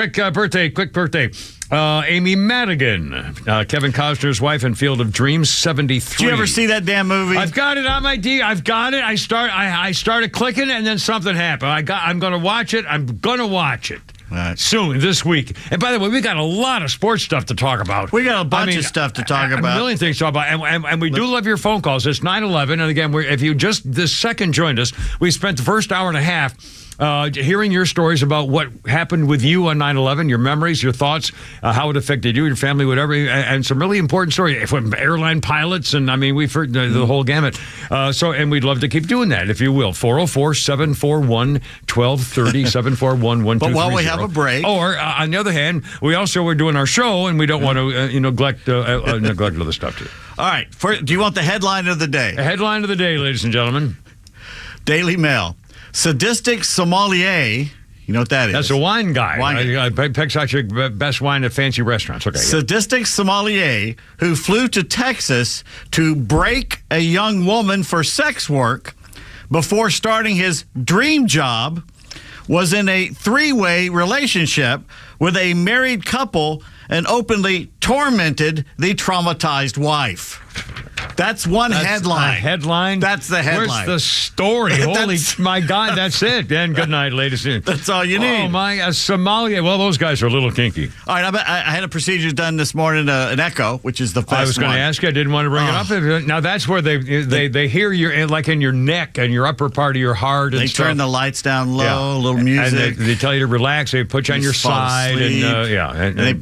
Quick birthday. Amy Madigan, Kevin Costner's wife in Field of Dreams, 73. Did you ever see that damn movie? I've got it on my D. I've got it. I started clicking, and then something happened. I'm going to watch it. I'm going to watch it. Right. Soon this week. And by the way, we got a lot of sports stuff to talk about. We got a bunch of stuff to talk about. A million things to talk about. And we do love your phone calls. It's 9:11. And again, if you just this second joined us, we spent the first hour and a half hearing your stories about what happened with you on 9/11, your memories, your thoughts, how it affected you, your family, whatever, and some really important stories from airline pilots. And I mean, we've heard the whole gamut. And we'd love to keep doing that, if you will. 404-741-1230, 741-1230. But while we have a break. Or, on the other hand, we also were doing our show, and we don't want to neglect other stuff, too. All right. Do you want the headline of the day? The headline of the day, ladies and gentlemen. Daily Mail. Sadistic sommelier. You know what that is? That's a wine guy. Wine guy. Picks out your best wine at fancy restaurants. Okay. Sadistic sommelier who flew to Texas to break a young woman for sex work before starting his dream job was in a three-way relationship with a married couple and openly tormented the traumatized wife. That's headline. A headline? That's the headline. Where's the story? Holy, my God, that's it. And good night, ladies and gentlemen. That's all you need. Oh, my, Somalia. Well, those guys are a little kinky. All right, I had a procedure done this morning, an echo, which is the first one. I was going to ask you. I didn't want to bring it up. Now, that's where they hear you, like in your neck and your upper part of your heart and stuff. They turn the lights down low, a little music. And they tell you to relax. They put you on your side. And they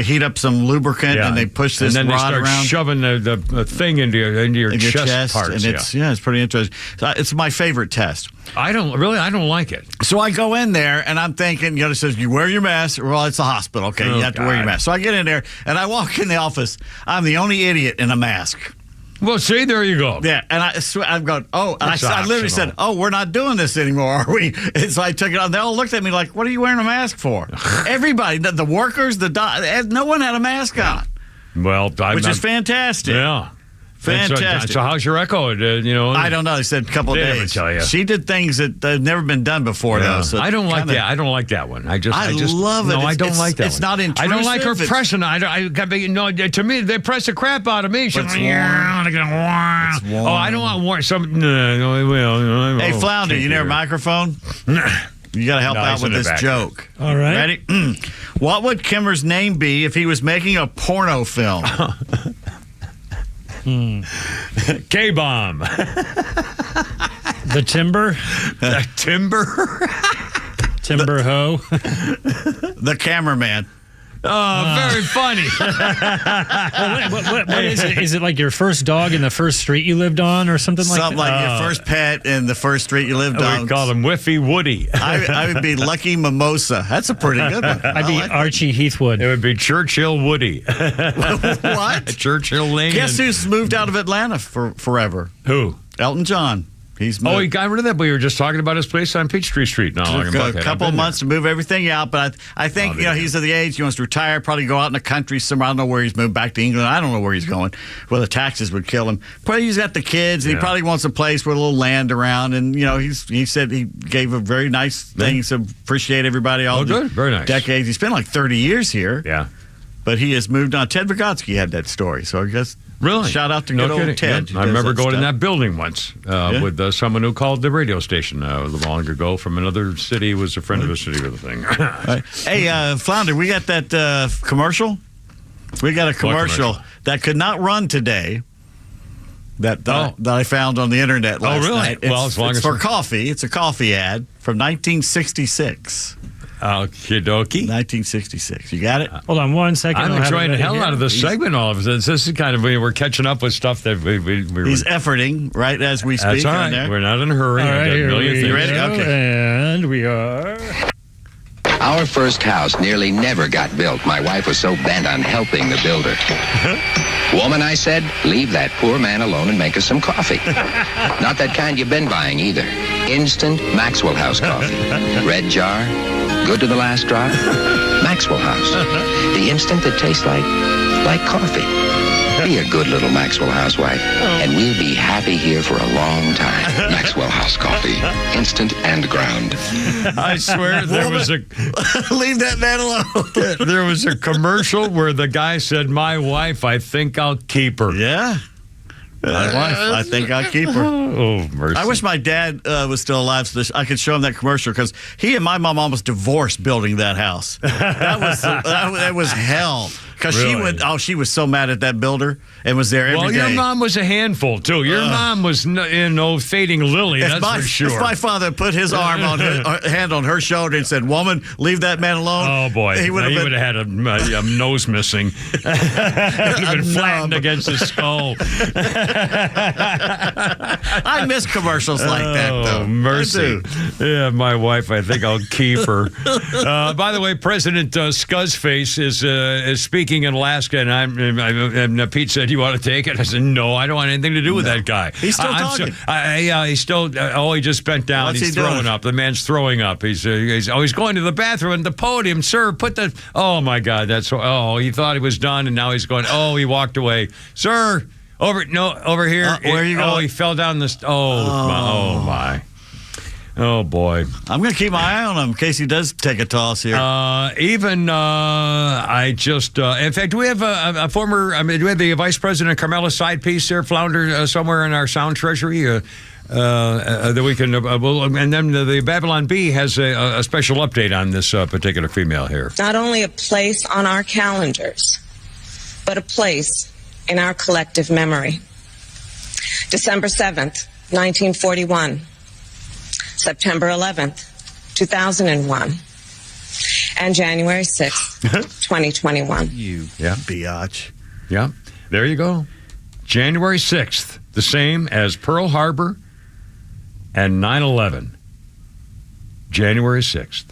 heat up some lubricant and they push this rod around. And then they start shoving the thing into your chest parts. And it's pretty interesting. It's my favorite test. I don't like it. So I go in there and I'm thinking, it says you wear your mask. Well, it's a hospital. Okay, you have to wear your mask. So I get in there and I walk in the office. I'm the only idiot in a mask. Well, see, there you go. Yeah, and I'm going, and I literally said, we're not doing this anymore, are we? And so I took it on. They all looked at me like, what are you wearing a mask for? Everybody, the workers, no one had a mask on. Well, which is fantastic. Yeah. Fantastic. So how's your echo? I don't know. They said a couple of days. Never tell you. She did things that have never been done before, though. So I don't like that. I don't like that one. I just love it. No, I don't like that. It's not intrusive. I don't like her pressing. To me, they press the crap out of me. She's it's warm. It's warm. Oh, I don't want warm. Hey, Flounder, you near a microphone? You got to help out with this joke. All right. Ready? What would Kimmer's name be if he was making a porno film? K-Bomb. The Timber? The Timber? Timber Hoe? The Cameraman. Oh, very funny. What is it? Is it like your first dog in the first street you lived on or something like that? Something like your first pet in the first street you lived on. We call him Whiffy Woody. I would be Lucky Mimosa. That's a pretty good one. I'd be Archie Heathwood. It would be Churchill Woody. What? Churchill Lane. Guess who's moved out of Atlanta forever? Who? Elton John. He's moved. Oh, he got rid of that, but we were just talking about his place on Peachtree Street. No, a couple of months to move everything out, but I think he's at the age he wants to retire, probably go out in the country somewhere. I don't know where he's moved back to England. I don't know where he's going. Well, the taxes would kill him. Probably he's got the kids, and he probably wants a place with a little land around. And he said he gave a very nice thing. So appreciate everybody all good, very nice decades. He spent like 30 years here. Yeah. but he has moved on. Ted Vygotsky had that story, so I guess Really? shout out to No good old kidding. Ted. Yeah. I remember going in stuff. that building once with someone who called the radio station long ago from another city. He was a friend of the city with the thing. Right. Hey, Flounder, we got that commercial? We got a commercial that could not run today. That I found on the internet last really? night. Well, as long it's as for coffee. It's a coffee ad from 1966. Okie dokie. 1966. You got it? Hold on 1 second. I'm I'll have enjoying it the hell here. out of this segment all of a sudden. This is kind of, we're catching up with stuff that we He's efforting right as we speak. That's all on right. there. We're not in a hurry. All I right, got a here million we things. You ready? go, Okay. And we are. Our first house nearly never got built. My wife was so bent on helping the builder. Woman, I said, leave that poor man alone and make us some coffee. Not that kind you've been buying either. Instant Maxwell House coffee. Red jar, good to the last drop. Maxwell House. The instant that tastes like coffee. Be a good little Maxwell housewife, and we'll be happy here for a long time. Maxwell House coffee. Instant and ground. I swear there was a Leave that man alone. there was a commercial where the guy said, "My wife, I think I'll keep her." Yeah. My wife, I think I'll keep her. Oh, mercy. I wish my dad was still alive so I could show him that commercial because he and my mom almost divorced building that house. That was hell. Because Really? she was so mad at that builder and was there every day. Well, your mom was a handful too. Your mom was fading lily. That's for sure. If my father put his arm on hand on her shoulder and said, "Woman, leave that man alone." Oh boy, he would have had a nose missing. It would have been flattened against his skull. I miss commercials like that, though. Oh, mercy. I do. Yeah, my wife, I think I'll keep her. By the way, President Scuzzface is speaking in Alaska, and Pete said, "You want to take it?" I said, "No, I don't want anything to do with that guy." He's still talking. He's still. He just bent down. What's He's he throwing doing? up. The man's throwing up. He's going to the bathroom at the podium. Sir, put the. Oh my God, that's. Oh, he thought he was done, and now he's going. Oh, he walked away. Sir, over here. Where are you Oh, going? he fell down the. Oh my. Oh boy! I'm going to keep my eye on him in case he does take a toss here. I just, in fact, do we have a former? I mean, do we have the Vice President Carmela side piece there, Flounder, somewhere in our sound treasury? That we can, and then the Babylon Bee has a special update on this particular female here. Not only a place on our calendars, but a place in our collective memory. December 7th, 1941. September 11th, 2001. And January 6th, 2021. Yeah. Biatch. Yeah. There you go. January 6th, the same as Pearl Harbor and 9/11. January 6th.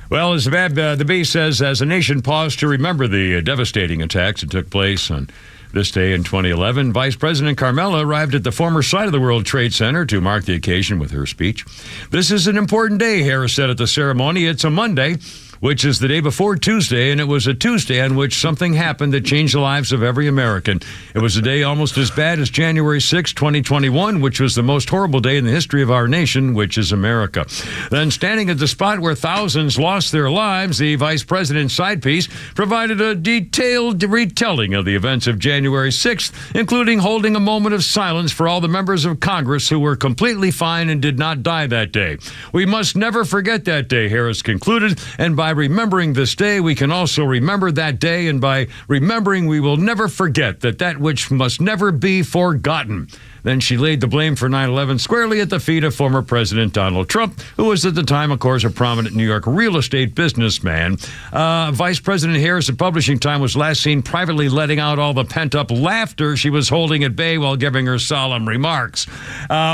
Well, as the Bee says, as a nation paused to remember the devastating attacks that took place on this day in 2011, Vice President Carmela arrived at the former site of the World Trade Center to mark the occasion with her speech. "This is an important day," Harris said at the ceremony. "It's a Monday, which is the day before Tuesday, and it was a Tuesday on which something happened that changed the lives of every American. It was a day almost as bad as January 6, 2021, which was the most horrible day in the history of our nation, which is America." Then, standing at the spot where thousands lost their lives, the Vice President's side piece provided a detailed retelling of the events of January 6th, including holding a moment of silence for all the members of Congress who were completely fine and did not die that day. "We must never forget that day," Harris concluded, "and by remembering this day, we can also remember that day, and by remembering, we will never forget that which must never be forgotten." Then she laid the blame for 9/11 squarely at the feet of former President Donald Trump, who was at the time, of course, a prominent New York real estate businessman. Vice President Harris at Publishing Time was last seen privately letting out all the pent-up laughter she was holding at bay while giving her solemn remarks.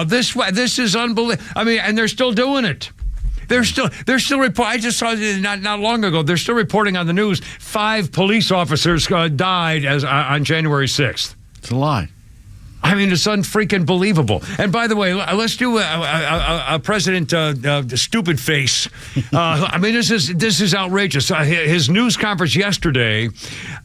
This is unbelievable. I mean, and they're still doing it. They're still reporting. I just saw not long ago. They're still reporting on the news. 5 police officers died on January 6th. It's a lie. I mean, it's unfreaking believable. And by the way, let's do a President stupid face. I mean, this is outrageous. His news conference yesterday.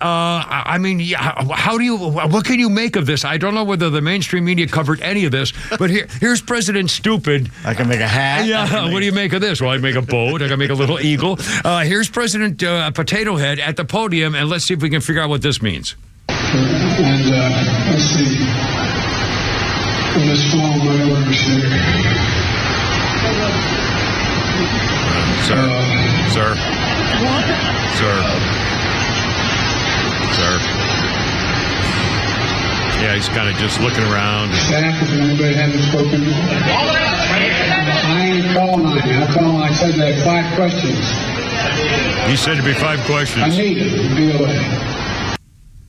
I mean, what can you make of this? I don't know whether the mainstream media covered any of this, but here's President Stupid. I can make a hat. Yeah. What do you make of this? Well, I make a boat. I can make a little eagle. Here's President Potato Head at the podium, and let's see if we can figure out what this means. And let's see. Let's follow my orders here. Sir. Yeah, he's kind of just looking around. Staff, if anybody hasn't spoken, I ain't call 9. I said there 5 questions. He said it'd be 5 questions. I need it to be away.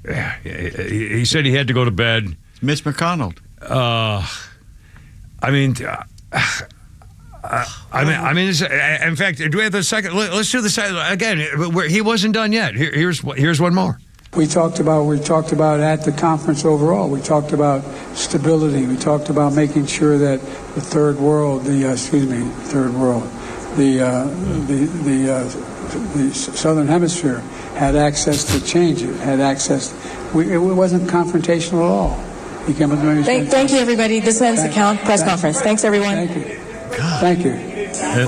Yeah, he said he had to go to bed. Mitch McConnell. I mean, in fact, do we have the second? Let's do the second again. He wasn't done yet. Here's one more. We talked about at the conference overall. We talked about stability. We talked about making sure that the third world, the southern hemisphere had access to change. It had access. It wasn't confrontational at all. Thank you, everybody. This ends the press conference. Thanks, everyone. Thank you. Thank you.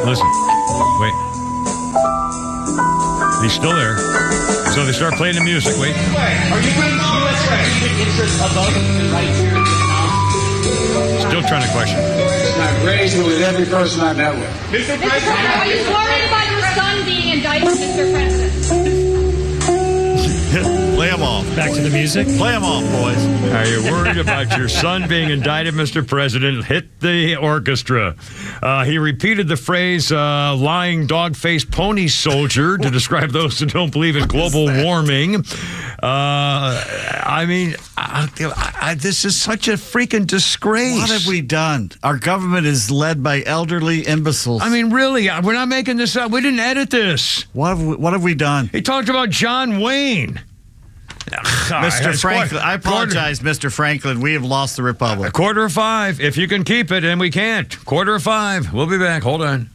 Listen. Wait. He's still there. So they start playing the music. Wait. Are you bringing U.S. strategic interests above the right here in Vietnam? Still trying to question. I've raised it with every person I've met with. Mr. President, are you worried about your son being indicted, Mr. President? Play them off. Back to the music. Play them off, boys. Are you worried about your son being indicted, Mr. President? Hit the orchestra. He repeated the phrase lying dog-faced pony soldier to describe those who don't believe in global warming. I mean, this is such a freaking disgrace. What have we done? Our government is led by elderly imbeciles. I mean, really, we're not making this up. We didn't edit this. What have we done? He talked about John Wayne. Mr. Franklin, I apologize, Mr. Franklin. We have lost the Republic. 4:45. If you can keep it, and we can't. 4:45. We'll be back. Hold on.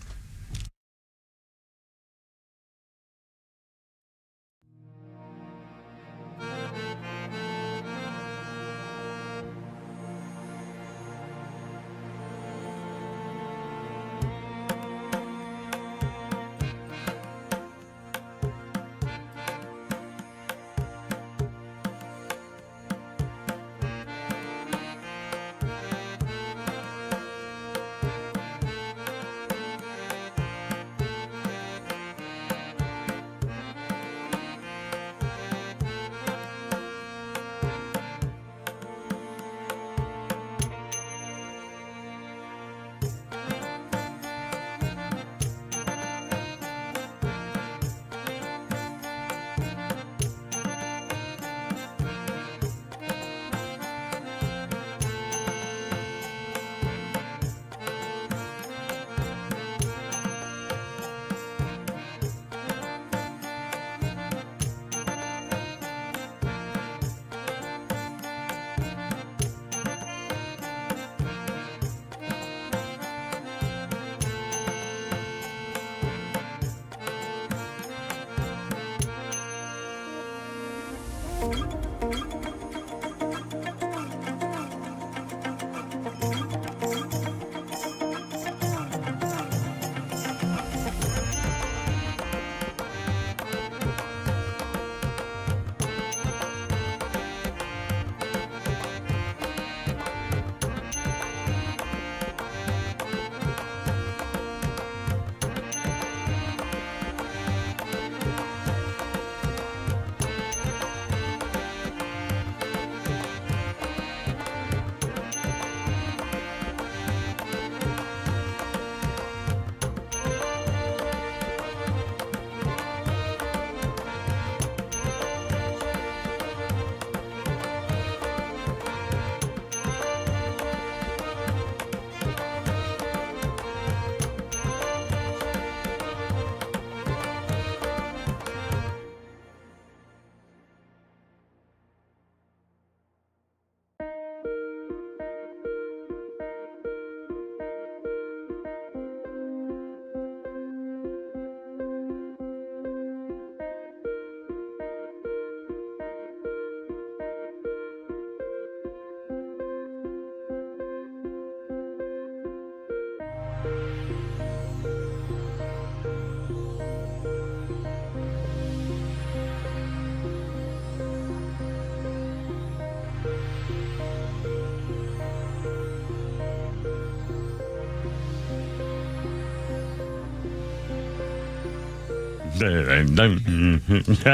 Look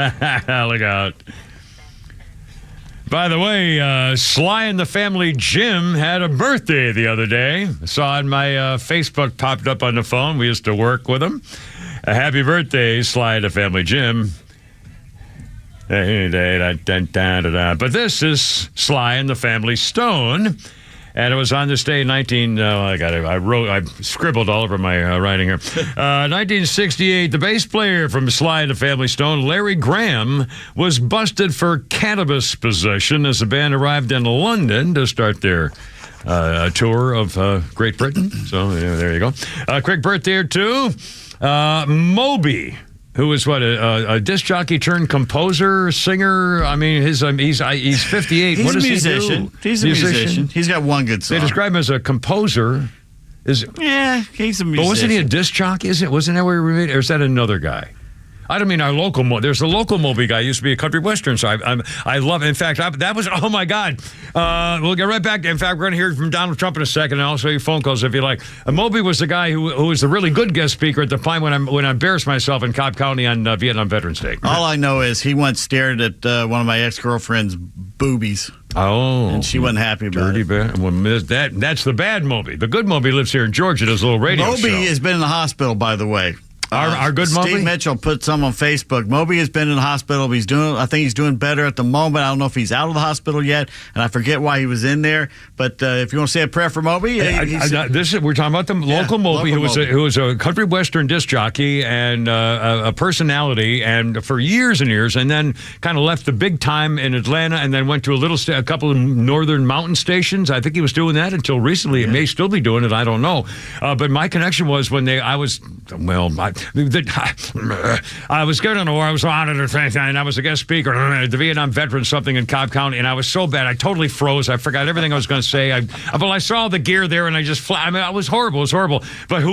out. By the way, Sly and the Family Jim had a birthday the other day. I saw on my Facebook popped up on the phone. We used to work with him. Happy birthday, Sly and the Family Jim. But this is Sly and the Family Stone. And it was on this day, I scribbled all over my writing here. 1968, the bass player from Sly and the Family Stone, Larry Graham, was busted for cannabis possession as the band arrived in London to start their tour of Great Britain. So there you go. Quick birthday or two. Moby, who was a disc jockey turned composer, singer. I mean, he's 58. He's what does a musician. He do? He's a musician. He's got one good song. They describe him as a composer. He's a musician. But wasn't he a disc jockey? Wasn't that where we made? Or is that another guy? I don't mean our local. There's a local Moby guy. Used to be a country western. So I love. In fact, that was. Oh my God. We'll get right back. In fact, we're going to hear from Donald Trump in a second, and I'll show you phone calls if you like. Moby was the guy who was the really good guest speaker at the time when I embarrassed myself in Cobb County on Vietnam Veterans Day. All I know is he once stared at one of my ex-girlfriend's boobies. Oh, and she wasn't happy about it. That's the bad Moby. The good Moby lives here in Georgia. Does a little radio show. Moby has been in the hospital, by the way. Our good Moby? Steve Mitchell put some on Facebook. Moby has been in the hospital. I think he's doing better at the moment. I don't know if he's out of the hospital yet, and I forget why he was in there. But if you want to say a prayer for Moby, we're talking about the local Moby, who was a country western disc jockey and a personality, and for years and years, and then kind of left the big time in Atlanta, and then went to a couple of northern mountain stations. I think he was doing that until recently. Yeah. It may still be doing it. I don't know. But my connection was when I was getting on the war. I was on it, and I was a guest speaker at the Vietnam Veterans something in Cobb County, and I was so bad. I totally froze. I forgot everything I was going to say. I saw the gear there, and I just it was horrible. It was horrible. But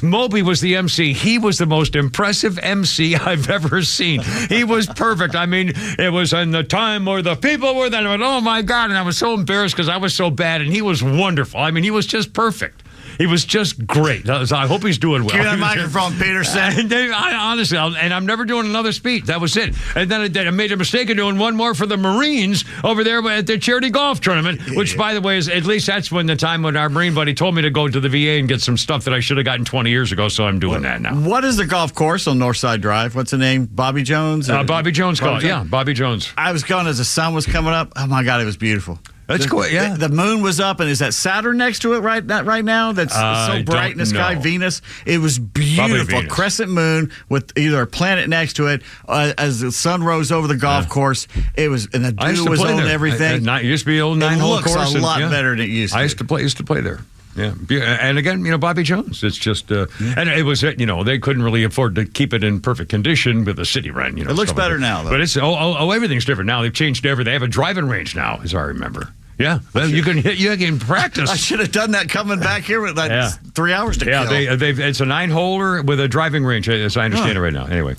Moby was the MC. He was the most impressive MC I've ever seen. He was perfect. I mean, it was in the time where the people were then. Oh, my God. And I was so embarrassed because I was so bad, and he was wonderful. I mean, he was just perfect. He was just great. I hope he's doing well. Give that microphone, Peterson. Honestly, and I'm never doing another speech. That was it. And then I made a mistake of doing one more for the Marines over there at the charity golf tournament, which, by the way, is at least that's when the time when our Marine buddy told me to go to the VA and get some stuff that I should have gotten 20 years ago, so I'm doing that now. What is the golf course on Northside Drive? What's the name? Bobby Jones? Bobby Jones Golf. Yeah, Bobby Jones. I was going as the sun was coming up. Oh, my God, it was beautiful. That's cool, yeah. The moon was up, and is that Saturn next to it right now? That's so bright in the sky, Venus. It was beautiful. Crescent moon with either a planet next to it. As the sun rose over the golf course, it was, and the dew was on everything. It used to be old 9-hole course. It looks a lot better than it used to. I used to play there. Yeah, and again, Bobby Jones. It's just, and it was, they couldn't really afford to keep it in perfect condition with the city rent. It looks better now, though. But it's everything's different now. They've changed everything. They have a driving range now, as I remember. Yeah, well, you can practice. I should have done that coming back here with 3 hours to kill. Yeah, it's a 9-holer with a driving range, as I understand it right now. Anyway,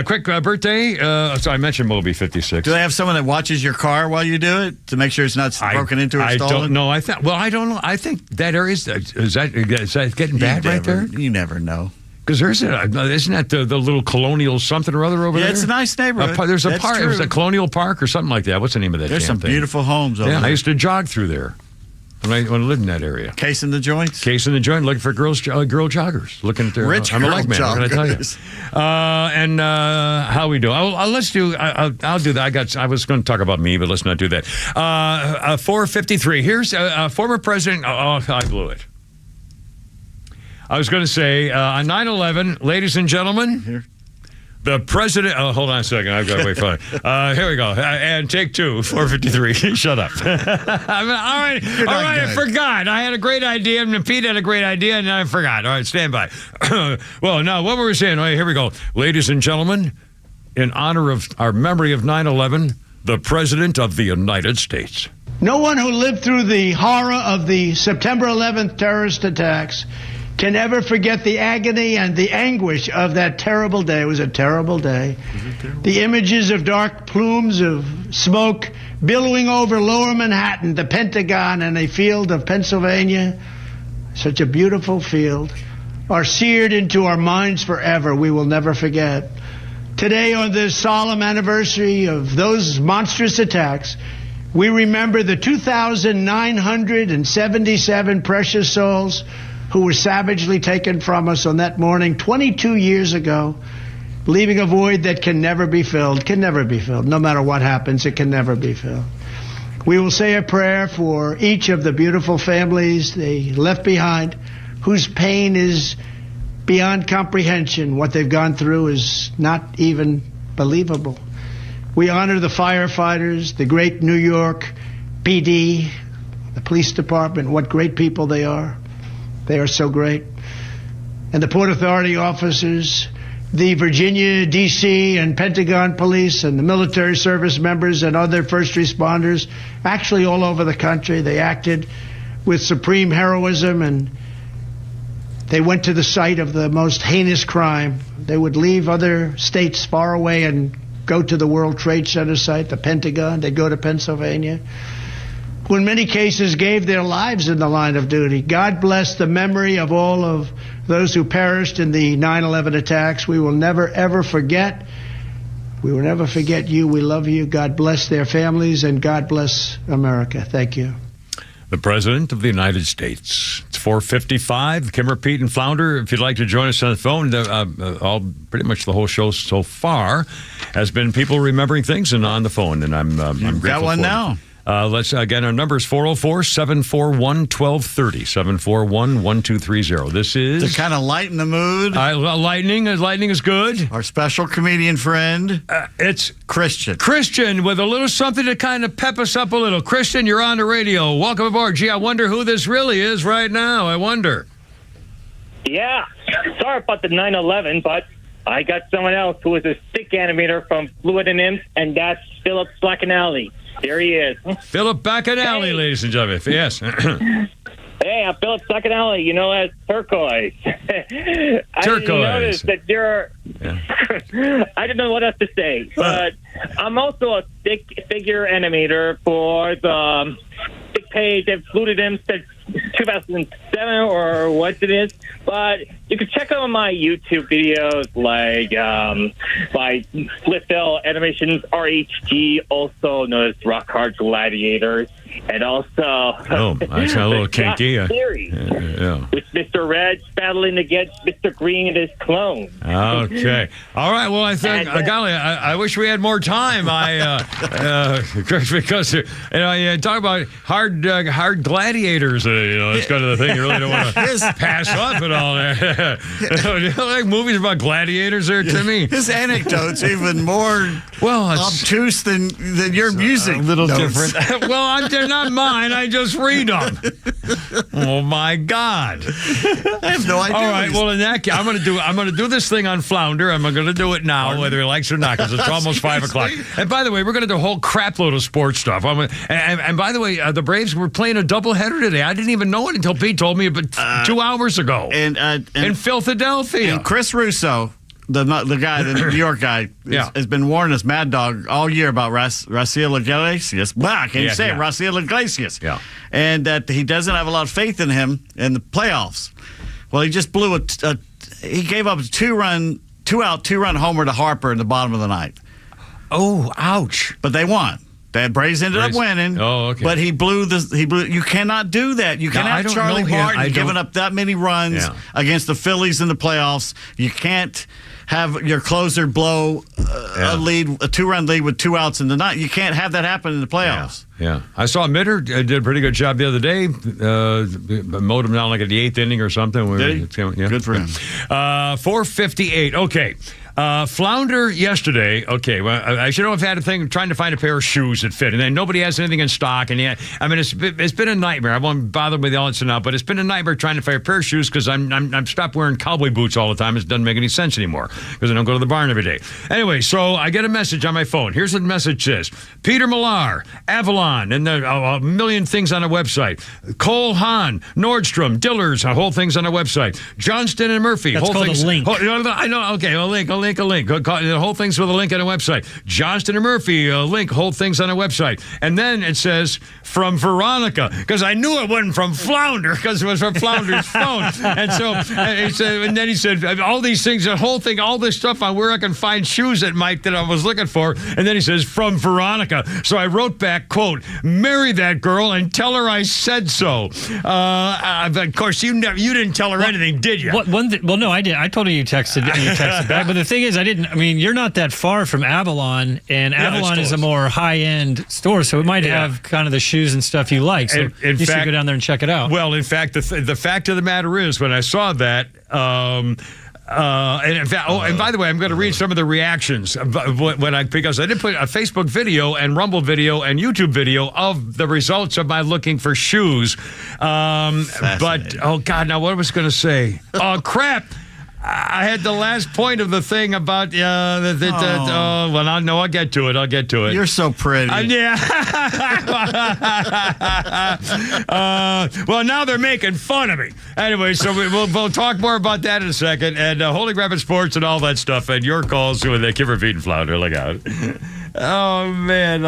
quick birthday. So I mentioned Moby 56. Do they have someone that watches your car while you do it to make sure it's not broken into or stolen? I don't know. I don't know. I think that area is that getting bad right there? You never know. Because isn't that the little colonial something or other over there? Yeah, it's a nice neighborhood. There's a park. It was a colonial park or something like that. What's the name of that? There's some beautiful homes over there. I used to jog through there when I lived in that area. Casing the joints? Casing the joint, looking for girl joggers. Looking at their rich I'm girl a leg man. What can I tell you? And how we do? Let's do. I'll do that. I was going to talk about me, but let's not do that. 4:53. Here's former president. Oh, I blew it. I was going to say, on 9/11, ladies and gentlemen, the president... Oh, hold on a second. I've got to wait for it. Here we go. And take 2, 4:53. Shut up. All right, I forgot. I had a great idea, and Pete had a great idea, and I forgot. All right, stand by. Well, now, what were we saying? Here we go. Ladies and gentlemen, in honor of our memory of 9/11, the President of the United States. No one who lived through the horror of the September 11th terrorist attacks can ever forget the agony and the anguish of that terrible day. It was a terrible day. The images of dark plumes of smoke billowing over lower Manhattan, the Pentagon, and a field of Pennsylvania, such a beautiful field, are seared into our minds forever. We will never forget. Today, on this solemn anniversary of those monstrous attacks, we remember the 2,977 precious souls who were savagely taken from us on that morning 22 years ago, leaving a void that can never be filled, No matter what happens, it can never be filled. We will say a prayer for each of the beautiful families they left behind, whose pain is beyond comprehension. What they've gone through is not even believable. We honor the firefighters, the great New York PD, the police department, what great people they are. They are so great. And the Port Authority officers, the Virginia, D.C., and Pentagon police, and the military service members and other first responders, actually all over the country. They acted with supreme heroism, and they went to the site of the most heinous crime. They would leave other states far away and go to the World Trade Center site, the Pentagon. They'd go to Pennsylvania, who in many cases gave their lives in the line of duty. God bless the memory of all of those who perished in the 9/11 attacks. We will never, ever forget. We will never forget you. We love you. God bless their families, and God bless America. Thank you. The President of the United States. It's 4:55. Kimmer, Pete, and Flounder, if you'd like to join us on the phone, pretty much the whole show so far has been people remembering things and on the phone, and I'm grateful got one for now. it. Again, our number is 404-741-1230, 741-1230. This is... To kind of lighten the mood. Lightning is good. Our special comedian friend. It's Christian. Christian with a little something to kind of pep us up a little. Christian, you're on the radio. Welcome aboard. Gee, I wonder who this really is right now. I wonder. Yeah. Sorry about the 9/11, but I got someone else who is a stick animator from Fluid and Imps, and that's Philip Slacknally. There he is. Philip Bacanelli, ladies and gentlemen. Yes. Hey, I'm Philip Slacknally, you know, as Turquoise. Turquoise. I noticed that there are... I don't know what else to say, but I'm also a stick figure animator for the stick page at Fluid and Imps since 2007 or what it is. But you can check out my YouTube videos like by Splitfell Animations, RHG, also known as Rock Hard Gladiators, and also that's a little kinky. Series, with Mr. Red battling against Mr. Green and his clone. Okay. All right. Well, I think, golly, I wish we had more time. Because you talk about hard gladiators. That's kind of the thing you really don't want to pass up and all that. Like movies about gladiators there, Timmy. His anecdote's even more obtuse than your music. A little different. Well, they're not mine. I just read them. Oh my God! I have no idea. All right. Well, in that case, I'm going to do this thing on Flounder. I'm going to do it now, whether he likes it or not, because it's almost 5 o'clock. And by the way, we're going to do a whole crap load of sports stuff. And by the way, the Braves were playing a doubleheader today. I didn't even know it until Pete told me about 2 hours ago. In Philadelphia. And Chris Russo, the guy, the New York guy, has been warning us, Mad Dog, all year about Raciel Iglesias. I can't say it, Raciel Iglesias. Yeah. And that he doesn't have a lot of faith in him in the playoffs. Well, he just blew he gave up a 2-run homer to Harper in the bottom of the ninth. Oh, ouch. But they won. The Braves ended up winning. Oh, okay. But he blew. You cannot do that. You cannot have Charlie Martin giving up that many runs against the Phillies in the playoffs. You can't have your closer blow a 2-run lead with 2 outs in the ninth. You can't have that happen in the playoffs. Yeah. I saw Mitter did a pretty good job the other day. Mowed him down like at the 8th inning or something. Did he? Yeah. Good for him. 4:58. Okay. Flounder yesterday. Okay, well, I should have had a thing trying to find a pair of shoes that fit, and then nobody has anything in stock. And it's been a nightmare. I won't bother with all this now, but it's been a nightmare trying to find a pair of shoes because I'm stopped wearing cowboy boots all the time. It doesn't make any sense anymore because I don't go to the barn every day. Anyway, so I get a message on my phone. Here's what the message says: Peter Millar, Avalon, and there are a million things on the website. Cole Haan, Nordstrom, Dillard's, whole things on the website. Johnston and Murphy. That's whole called things. a link. I know. Okay, a link. link. The whole thing's with a link on a website. Johnston and Murphy, a link, whole thing's on a website. And then it says, from Veronica, because I knew it wasn't from Flounder, because it was from Flounder's phone. And so and then he said, all these things, the whole thing, all this stuff on where I can find shoes at Mike that I was looking for. And then he says, from Veronica. So I wrote back, quote, marry that girl and tell her I said so. Of course, you didn't tell her anything, did you? Well, no, I did. I told her you texted back. But the thing is, you're not that far from Avalon, and Avalon is a more high-end store, so it might have kind of the shoes and stuff you like. So you should go down there and check it out. Well, in fact, the fact of the matter is, when I saw that, and by the way, I'm going to read some of the reactions because I did put a Facebook video and Rumble video and YouTube video of the results of my looking for shoes. But oh God, now what was I going to say? Oh crap! I had the last point of the thing about I'll get to it. I'll get to it. You're so pretty. Yeah. Well, now they're making fun of me. Anyway, so we'll talk more about that in a second. And Holy Grabbing Sports and all that stuff. And your calls with the Kimmer Feed and Flounder. Look out. Oh, man.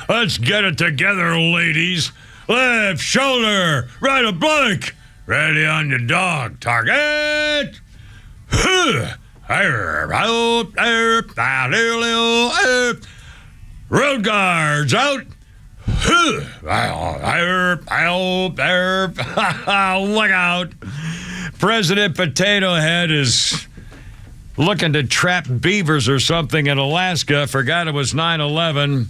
Let's get it together, ladies. Left shoulder, right a blank. Ready on your dog. Target. Road guards out. Look out. President Potato Head is looking to trap beavers or something in Alaska. Forgot it was 9/11.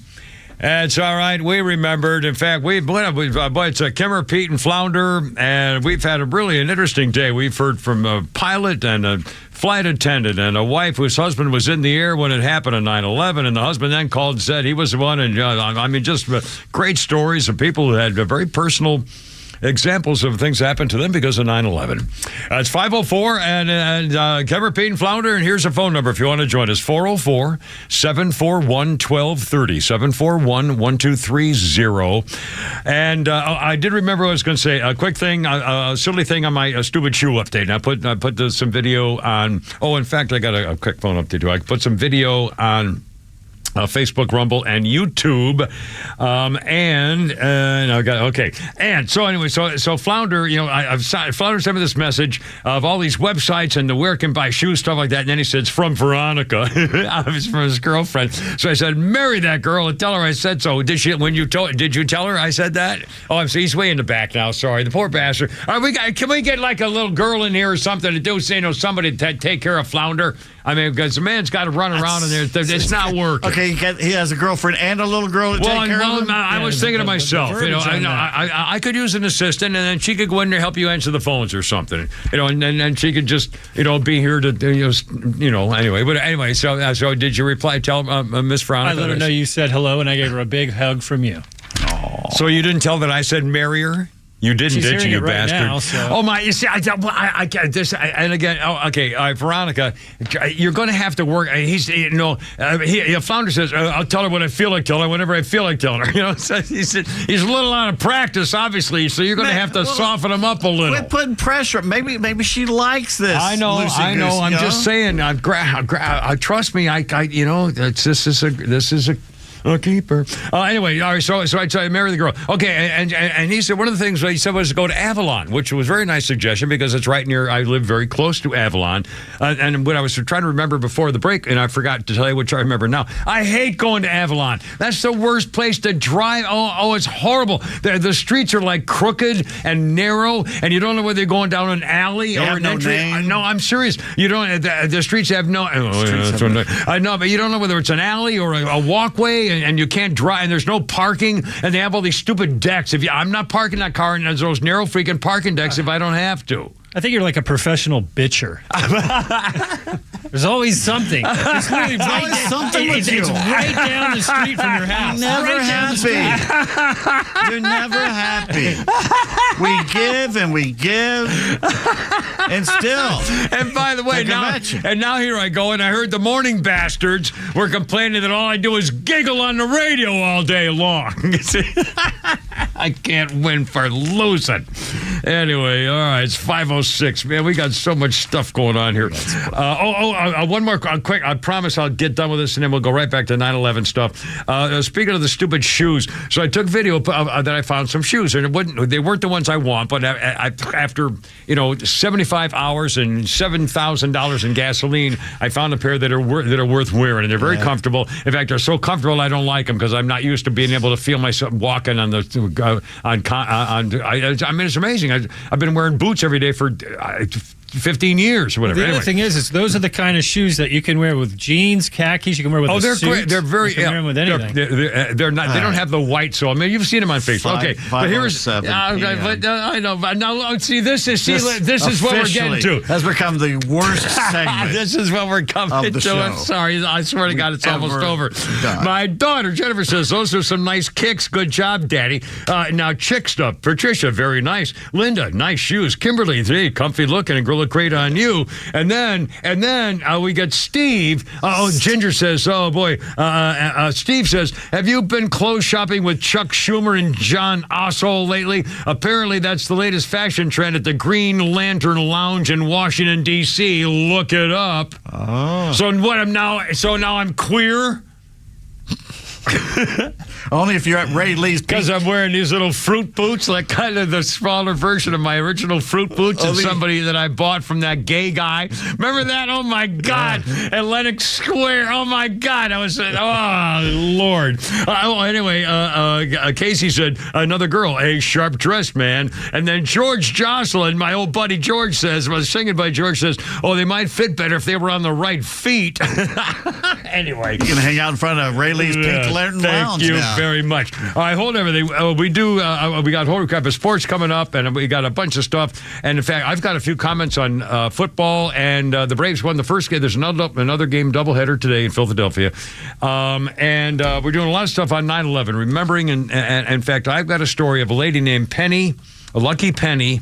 It's all right. We remembered. In fact, it's Kimmer, Pete, and Flounder, and we've had an interesting day. We've heard from a pilot and a flight attendant and a wife whose husband was in the air when it happened on 9/11, and the husband then called and said he was the one. And just great stories of people who had very personal examples of things that happened to them because of 9/11. It's 5:04 and Kimmer, Pete, and Flounder, and here's a phone number if you want to join us, 404-741-1230, 741-1230. And I did remember what I was going to say. A quick thing, a silly thing on my stupid shoe update. I put some video on, in fact, I got a quick phone update too. I put some video on Facebook, Rumble, and YouTube, and so anyway, so Flounder, Flounder sent me this message of all these websites and where can buy shoes, stuff like that, and then he said it's from Veronica, it's from his girlfriend. So I said, marry that girl and tell her I said so. Did you tell her I said that? Oh, he's way in the back now. Sorry, the poor bastard. Can we get like a little girl in here or something to do? Somebody to take care of Flounder. I mean, because the man's got to run around in there. It's not working. Okay, he has a girlfriend and a little girl to take care of him? I was thinking to myself, I could use an assistant, and then she could go in there and help you answer the phones or something, and then she could just, be here to, anyway. But anyway, so did you reply, tell Miss Veronica? I let her know you said hello, and I gave her a big hug from you. Aww. So you didn't tell that I said marry her? You didn't, did you, bastard? Now, so. Oh my! You see, Veronica, you're going to have to work. Flounder says, "I'll tell her what I feel like telling her whenever I feel like telling her." So he's a little out of practice, obviously. So you're going to have to soften him up a little. Quit putting pressure. Maybe she likes this. I know. I'm just saying. Trust me. This is a keeper. Anyway, all right, so I marry the girl. Okay, and he said one of the things he said was to go to Avalon, which was a very nice suggestion because it's right near, I live very close to Avalon. And when I was trying to remember before the break, and I forgot to tell you, which I remember now, I hate going to Avalon. That's the worst place to drive. Oh, it's horrible. The streets are like crooked and narrow, and you don't know whether you're going down an alley or an entry. No, I'm serious. You don't. The streets have no. I know, but you don't know whether it's an alley or a walkway. And you can't drive, and there's no parking, and they have all these stupid decks. I'm not parking that car in those narrow freaking parking decks if I don't have to. I think you're like a professional bitcher. There's always something. It's literally it's right down the street from your house. Never happy. You're never happy. We give and we give, and still. And by the way, now here I go, and I heard the morning bastards were complaining that all I do is giggle on the radio all day long. I can't win for losing. Anyway, all right, it's 5:06. Man, we got so much stuff going on here. One more quick. I promise I'll get done with this, and then we'll go right back to 9/11 stuff. Speaking of the stupid shoes, so I took video that I found some shoes, and they weren't the ones I want, but after 75 hours and $7,000 in gasoline, I found a pair that are worth wearing, and they're very comfortable. In fact, they're so comfortable I don't like them because I'm not used to being able to feel myself walking on the I mean, it's amazing. I've been wearing boots every day for 15 years or whatever. The other thing is those are the kind of shoes that you can wear with jeans, khakis. You can wear with they're suit. Great. They're very. You can wear them with anything. They're not. They don't have the white sole. I mean, you've seen them on Facebook. Okay, but here's. I know. But now, see, this is what we're getting to. Has become the worst segment. This is what we're coming to. I'm sorry. I swear to God, it's almost over. My daughter Jennifer says those are some nice kicks. Good job, Daddy. Now chick stuff. Patricia, very nice. Linda, nice shoes. Kimberly, comfy looking and look great on you. And then we get Steve. Ginger says, oh boy. Steve says, have you been clothes shopping with Chuck Schumer and John Ossoll lately? Apparently that's the latest fashion trend at the Green Lantern Lounge in Washington, D.C. Look it up. Oh. So now I'm queer? Only if you're at Ray Lee's. Because I'm wearing these little fruit boots, like kind of the smaller version of my original fruit boots, and somebody that I bought from that gay guy. Remember that? Oh my God! At Lenox Square. Oh my God! I was, oh Lord. Anyway, Casey said another girl, a sharp dressed man, and then George Jocelyn, my old buddy George says, was singing by George says, oh, they might fit better if they were on the right feet. Anyway, you can hang out in front of Ray Lee's Pink Lantern Lounge. Thank you very much. All right, hold everything. We got Holy Crap of Sports coming up, and we got a bunch of stuff. And in fact, I've got a few comments on football, and the Braves won the first game. There's another game doubleheader today in Philadelphia. And we're doing a lot of stuff on 9/11, remembering, and in fact, I've got a story of a lady named Penny, Lucky Penny,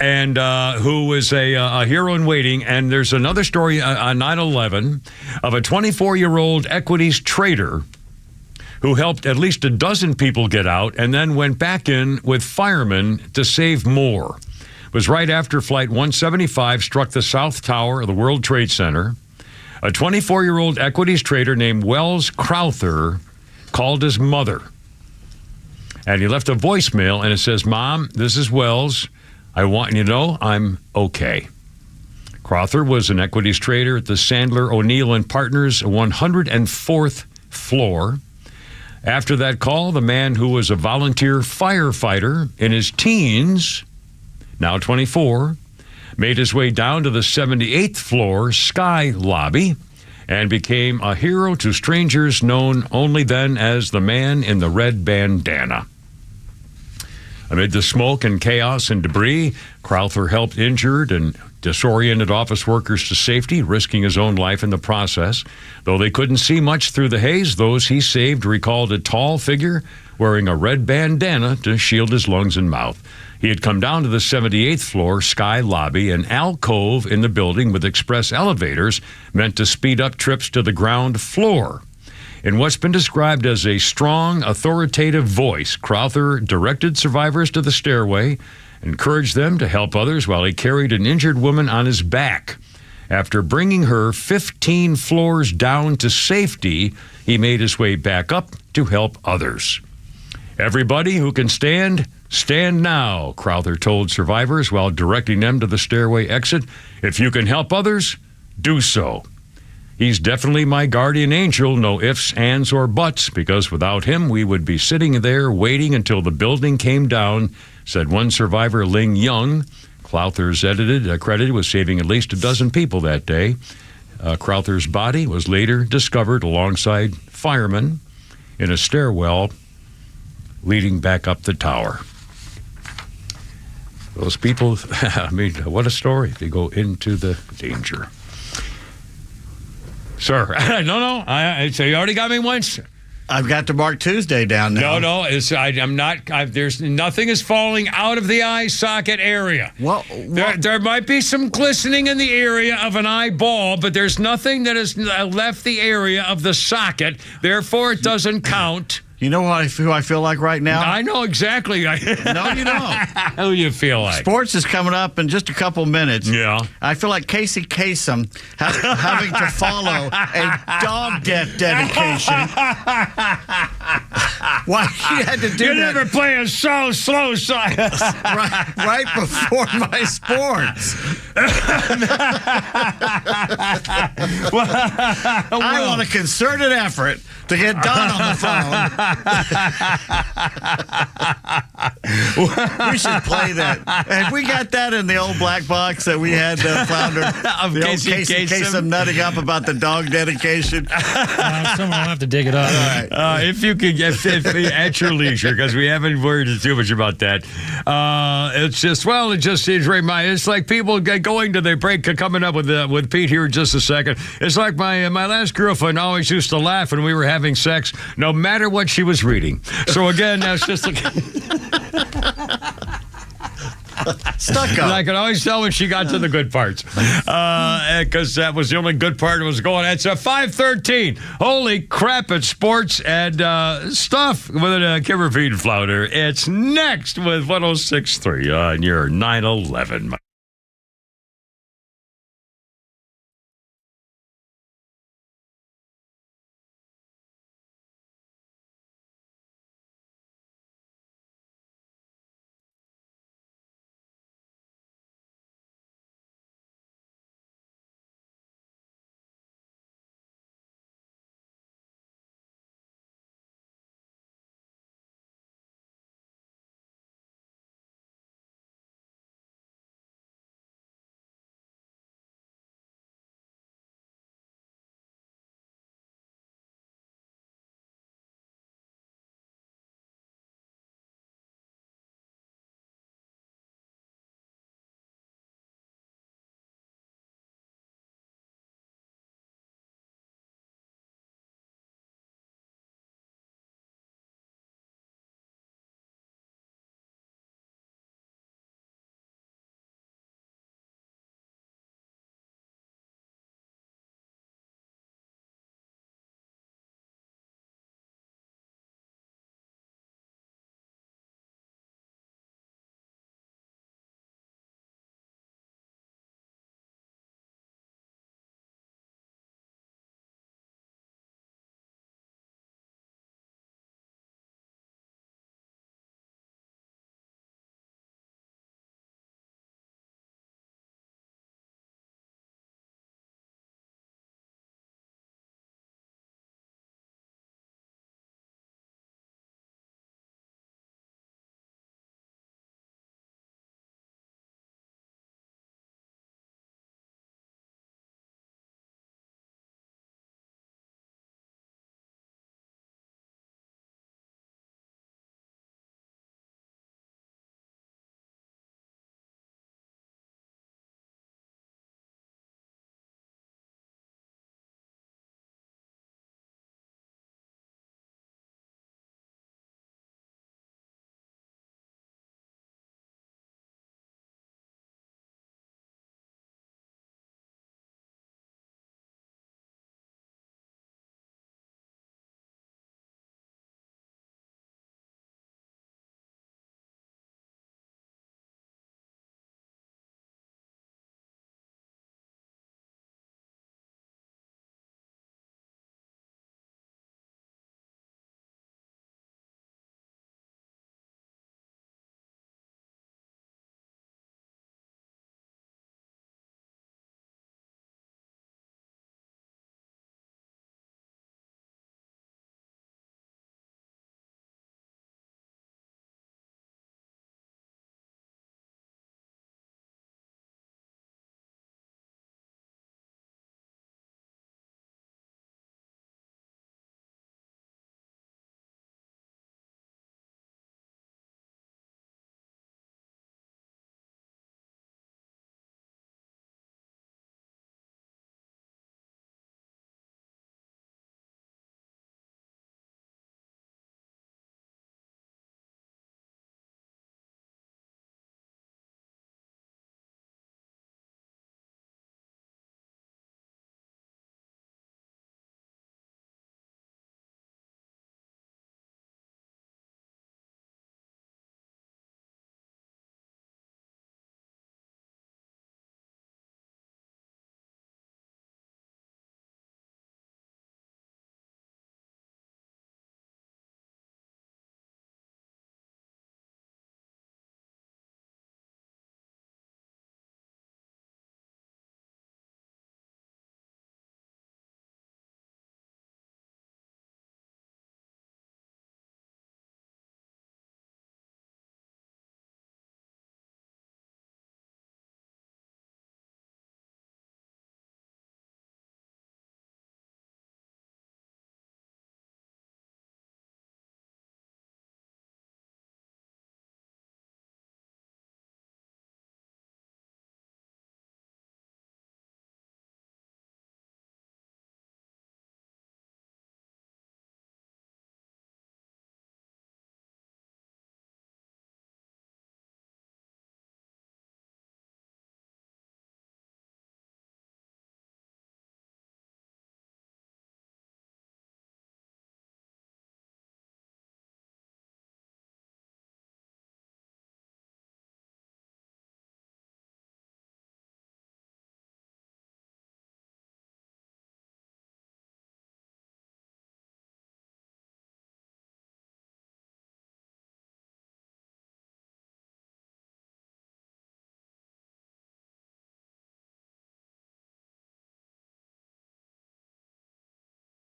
and who was a hero in waiting. And there's another story on 9/11 of a 24-year-old equities trader who helped at least a dozen people get out and then went back in with firemen to save more. It was right after Flight 175 struck the South Tower of the World Trade Center. A 24-year-old equities trader named Wells Crowther called his mother. And he left a voicemail, and it says, Mom, this is Wells. I want you to know I'm okay. Crowther was an equities trader at the Sandler O'Neill and Partners 104th floor. After that call, the man who was a volunteer firefighter in his teens, now 24, made his way down to the 78th floor sky lobby and became a hero to strangers known only then as the man in the red bandana. Amid the smoke and chaos and debris, Crowther helped injured and disoriented office workers to safety, risking his own life in the process. Though they couldn't see much through the haze, those he saved recalled a tall figure wearing a red bandana to shield his lungs and mouth. He had come down to the 78th floor sky lobby, an alcove in the building with express elevators meant to speed up trips to the ground floor. In what's been described as a strong, authoritative voice, Crowther directed survivors to the stairway, encouraged them to help others while he carried an injured woman on his back. After bringing her 15 floors down to safety, he made his way back up to help others. Everybody who can stand, stand now, Crowther told survivors while directing them to the stairway exit. If you can help others, do so. He's definitely my guardian angel, no ifs, ands, or buts, because without him, we would be sitting there waiting until the building came down, said one survivor, Ling Young. Crowther's credited with saving at least a dozen people that day. Crowther's body was later discovered alongside firemen in a stairwell leading back up the tower. Those people, I mean, what a story. They go into the danger. Sir, no. So you already got me once. I've got to mark Tuesday down now. No. I'm not. There's nothing is falling out of the eye socket area. Well, there might be some glistening in the area of an eyeball, but there's nothing that has left the area of the socket. Therefore, it doesn't count. You know who I feel like right now? I know exactly. No, you don't. Who you feel like? Sports is coming up in just a couple minutes. Yeah. I feel like Casey Kasem having to follow a dog death dedication. Why he had to do you that? never play a slow side. right before my sports. I want a concerted effort to get Don on the phone. We should play that. Have we got that in the old black box that we had Flounder? Of the old Casey Kasem nutting up about the dog dedication? Someone will have to dig it up. All right. If you could get at your leisure, because we haven't worried too much about that. It's like people going to the break, coming up with Pete here in just a second. It's like my last girlfriend always used to laugh when we were having sex, no matter what she was reading. So again, that's just like stuck up. And I could always tell when she got to the good parts, because that was the only good part that was going. It's 5:13. Holy crap! It's sports and stuff with Kimmer, Pete, and Flounder. It's next with 106.3 on your 9/11.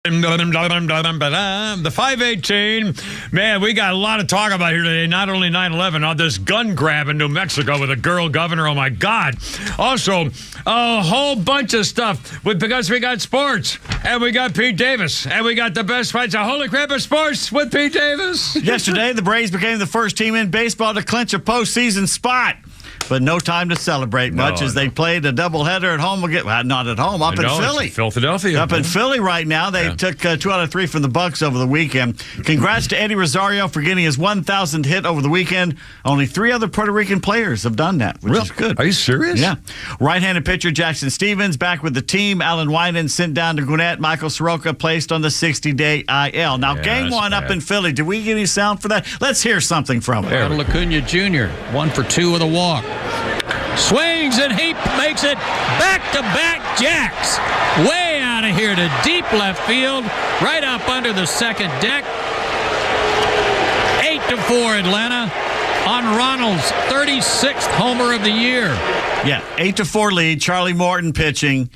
The 518, man, we got a lot to talk about here today. Not only 9/11, this gun grab in New Mexico with a girl governor. Oh my God! Also, a whole bunch of stuff because we got sports and we got Pete Davis and we got the best fights. Holy crap of sports with Pete Davis. Yesterday, the Braves became the first team in baseball to clinch a postseason spot. But no time to celebrate much as they played a doubleheader at home again. Well, not at home, up in Philly. Philadelphia. Up in Philly right now. They took 2 out of 3 from the Bucks over the weekend. Congrats to Eddie Rosario for getting his 1,000th hit over the weekend. Only 3 other Puerto Rican players have done that, which is good. Are you serious? Yeah. Right-handed pitcher Jackson Stevens back with the team. Alan Wyden sent down to Gwinnett. Michael Soroka placed on the 60-day IL. Now, game one up in Philly. Did we get any sound for that? Let's hear something from it. Ronald Acuna Jr., 1 for 2 with a walk. Swings and he makes it back-to-back jacks. Way out of here to deep left field, right up under the second deck. 8-4 Atlanta on Ronald's 36th homer of the year. Yeah, 8-4 lead. Charlie Morton pitching.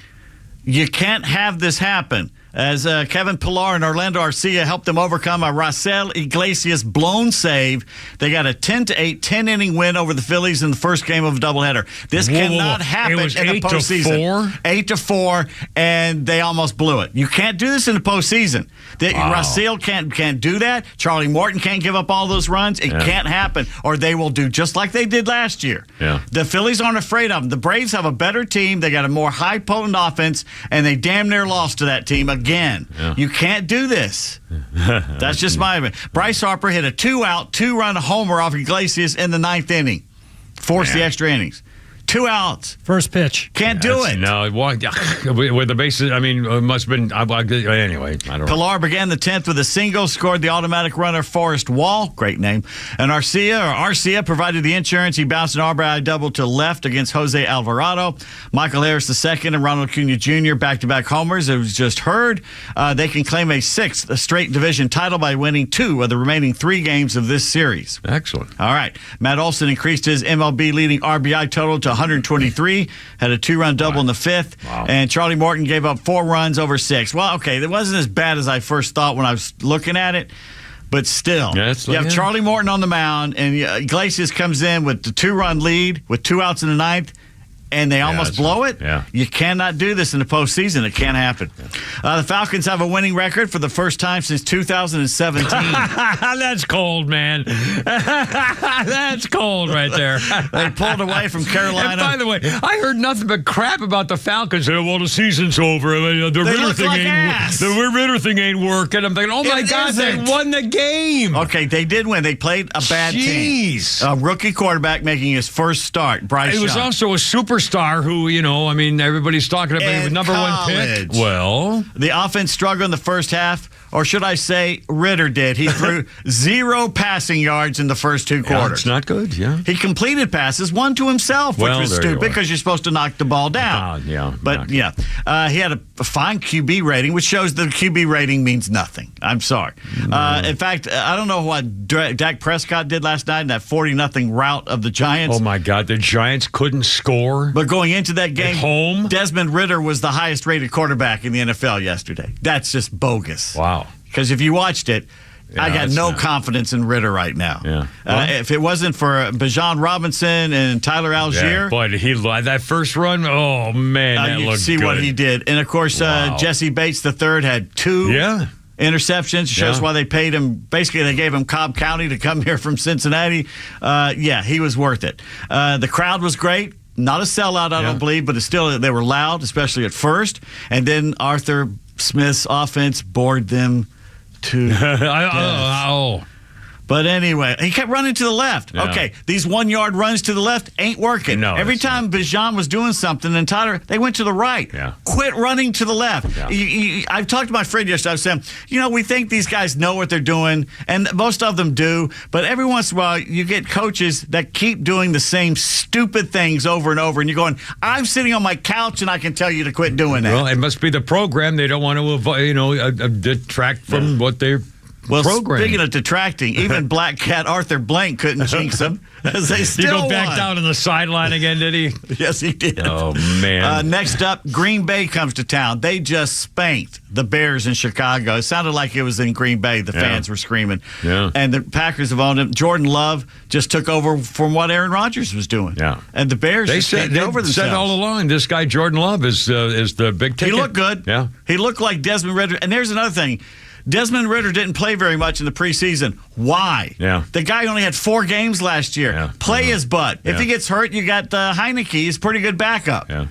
You can't have this happen. As Kevin Pillar and Orlando Arcia helped them overcome a Raisel Iglesias blown save. They got a 10-8, 10-inning win over the Phillies in the first game of a doubleheader. This cannot happen in the postseason. 8-4, and they almost blew it. You can't do this in the postseason. Raisel can't do that. Charlie Morton can't give up all those runs. It can't happen, or they will do just like they did last year. Yeah. The Phillies aren't afraid of them. The Braves have a better team. They got a more high, potent offense, and they damn near lost to that team again. You can't do this. That's just my opinion. Bryce Harper hit a 2-out, 2-run homer off Iglesias in the 9th inning. Forced the extra innings. 2 outs. First pitch. Can't do it. No, with the bases, I mean, it must have been, anyway, I don't know. Pilar began the 10th with a single, scored the automatic runner Forrest Wall, great name. And Arcia provided the insurance. He bounced an RBI double to left against Jose Alvarado. Michael Harris II and Ronald Acuna Jr. back-to-back homers. It was just heard. They can claim a 6th straight division title by winning 2 of the remaining 3 games of this series. Excellent. All right. Matt Olson increased his MLB leading RBI total to 123, had a 2-run double in the 5th, and Charlie Morton gave up 4 runs over 6. Well, okay, it wasn't as bad as I first thought when I was looking at it, but still. You have Charlie Morton on the mound, and Iglesias comes in with the 2-run lead with 2 outs in the 9th, and they almost blow it. You cannot do this in the postseason. It can't happen. The Falcons have a winning record for the first time since 2017. That's cold, man. That's cold right there. They pulled away from Carolina. And by the way, I heard nothing but crap about the Falcons. Well, the season's over. The Ritter thing ain't working. I'm thinking, oh my God, they won the game. Okay, they did win. They played a bad team. A rookie quarterback making his first start, Bryce Young. It was also a superstar who, everybody's talking about him, number 1 pick. Well, the offense struggled in the first half, or should I say Ritter did. He threw 0 passing yards in the first 2 quarters. It's not good, He completed passes, 1 to himself, which was stupid because you're supposed to knock the ball down. He had a fine QB rating, which shows the QB rating means nothing. I'm sorry. In fact, I don't know what Dak Prescott did last night in that 40-0 rout of the Giants. Oh, my God. The Giants couldn't score. But going into that game, at home, Desmond Ritter was the highest-rated quarterback in the NFL yesterday. That's just bogus. Wow. Because if you watched it, I got no confidence in Ritter right now. If it wasn't for Bijan Robinson and Tyler Algier. Boy, did he that first run? Oh, man, that looked good. You see what he did. And, of course, Jesse Bates III had 2 interceptions. Shows why they paid him. Basically, they gave him Cobb County to come here from Cincinnati. He was worth it. The crowd was great. Not a sellout, I don't believe, but still they were loud, especially at first. And then Arthur Smith's offense bored them to death. But anyway, he kept running to the left. Okay, these 1-yard runs to the left ain't working. Every time Bijan was doing something and Tyler, they went to the right. Quit running to the left. I've talked to my friend yesterday. I was saying, we think these guys know what they're doing, and most of them do, but every once in a while you get coaches that keep doing the same stupid things over and over, and you're going, I'm sitting on my couch and I can tell you to quit doing that. Well, it must be the program. They don't want to detract from what they're program. Speaking of detracting, even Black Cat Arthur Blank couldn't jinx him. As they still He go back won. down on the sideline again, did he? Yes, he did. Oh, man. Next up, Green Bay comes to town. They just spanked the Bears in Chicago. It sounded like it was in Green Bay. The fans were screaming. Yeah. And the Packers have owned him. Jordan Love just took over from what Aaron Rodgers was doing. Yeah. And the Bears They just can't said, get over themselves. said all along, this guy Jordan Love is the big ticket. He looked good. Yeah. He looked like Desmond Ritter. And there's another thing. Desmond Ritter didn't play very much in the preseason. Why? Yeah. The guy only had 4 games last year. Yeah. Play his butt. If Yeah. he gets hurt, you got Heineke. He's a pretty good backup. Yeah.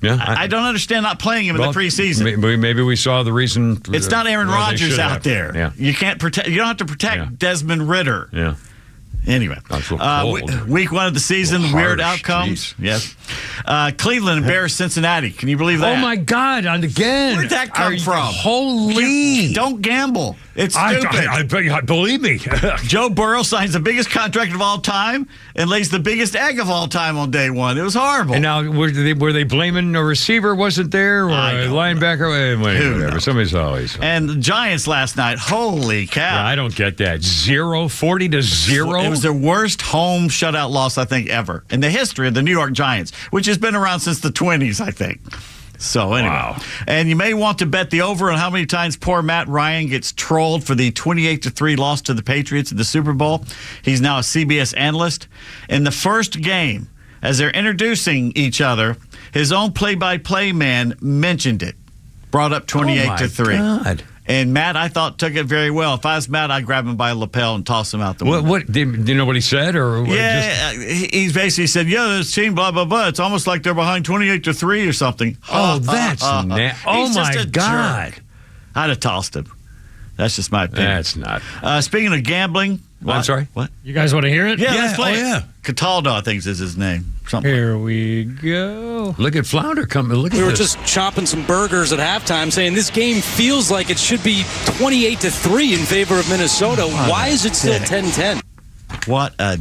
Yeah. I don't understand not playing him in the preseason. Maybe we saw the reason. It's not Aaron where they Rodgers should out have. there. Yeah. You can't protect. You don't have to protect Desmond Ritter. Yeah. Anyway, week 1 of the season, weird outcomes. Yes. Cleveland embarrassed Cincinnati. Can you believe that? Oh my God! And again, Where'd that come from? Holy! Don't gamble. It's stupid. I believe me. Joe Burrow signs the biggest contract of all time and lays the biggest egg of all time on day 1. It was horrible. And now, were they blaming a receiver wasn't there or a linebacker? Whatever. Somebody's always. And the Giants last night. Holy cow! Yeah, I don't get that. 40-0. It was their worst home shutout loss, I think, ever in the history of the New York Giants, which has been around since the 20s, I think. So anyway, and you may want to bet the over on how many times poor Matt Ryan gets trolled for the 28-3 loss to the Patriots in the Super Bowl. He's now a CBS analyst. In the first game, as they're introducing each other, his own play-by-play man mentioned it, brought up 28-3. God. And Matt, I thought, took it very well. If I was Matt, I'd grab him by a lapel and toss him out the window. What do you know what he said? Or yeah, he basically said, this team, blah, blah, blah. It's almost like they're behind 28-3 or something. Oh, that's oh my God. Jerk. I'd have tossed him. That's just my opinion. That's not. Speaking of gambling. I'm sorry? What? You guys want to hear it? Yeah, let's play it. Cataldo, I think, is his name. Something. Here we go. Look at Flounder coming. Look at We were this. just chopping some burgers at halftime saying this game feels like it should be 28-3 in favor of Minnesota. Why is it still 10-10? What a...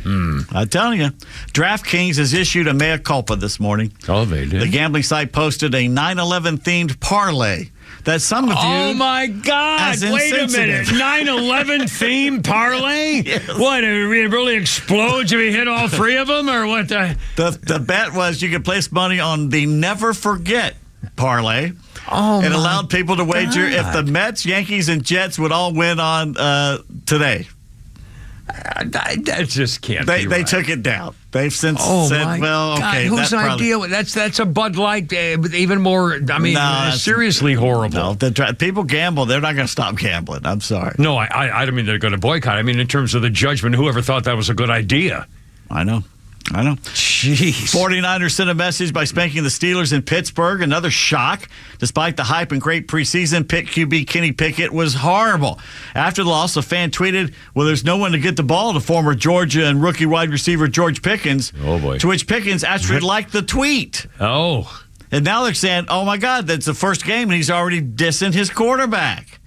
I'm telling you, DraftKings has issued a mea culpa this morning. Oh, they did. The gambling site posted a 9/11 themed parlay that some of you. Oh my God! as Wait a minute! insensitive. 9/11 theme parlay? Yes. What? It really explodes if we hit all 3 of them, or what? The bet was you could place money on the Never Forget parlay. Oh, it allowed people to wager if the Mets, Yankees, and Jets would all win on today. That just can't They be right. took it down. They've since Oh said, my well, God, okay, whose that's probably, idea? That's a Bud Light, even more. I mean, seriously horrible. No, people gamble. They're not going to stop gambling. I'm sorry. No, I don't mean they're going to boycott. I mean, in terms of the judgment, whoever thought that was a good idea. I know. Jeez. 49ers sent a message by spanking the Steelers in Pittsburgh. Another shock. Despite the hype and great preseason, Pitt QB Kenny Pickett was horrible. After the loss, a fan tweeted, well, there's no one to get the ball to former Georgia and rookie wide receiver George Pickens. Oh, boy. To which Pickens actually liked the tweet. Oh. And now they're saying, oh, my God, that's the first game, and he's already dissing his quarterback.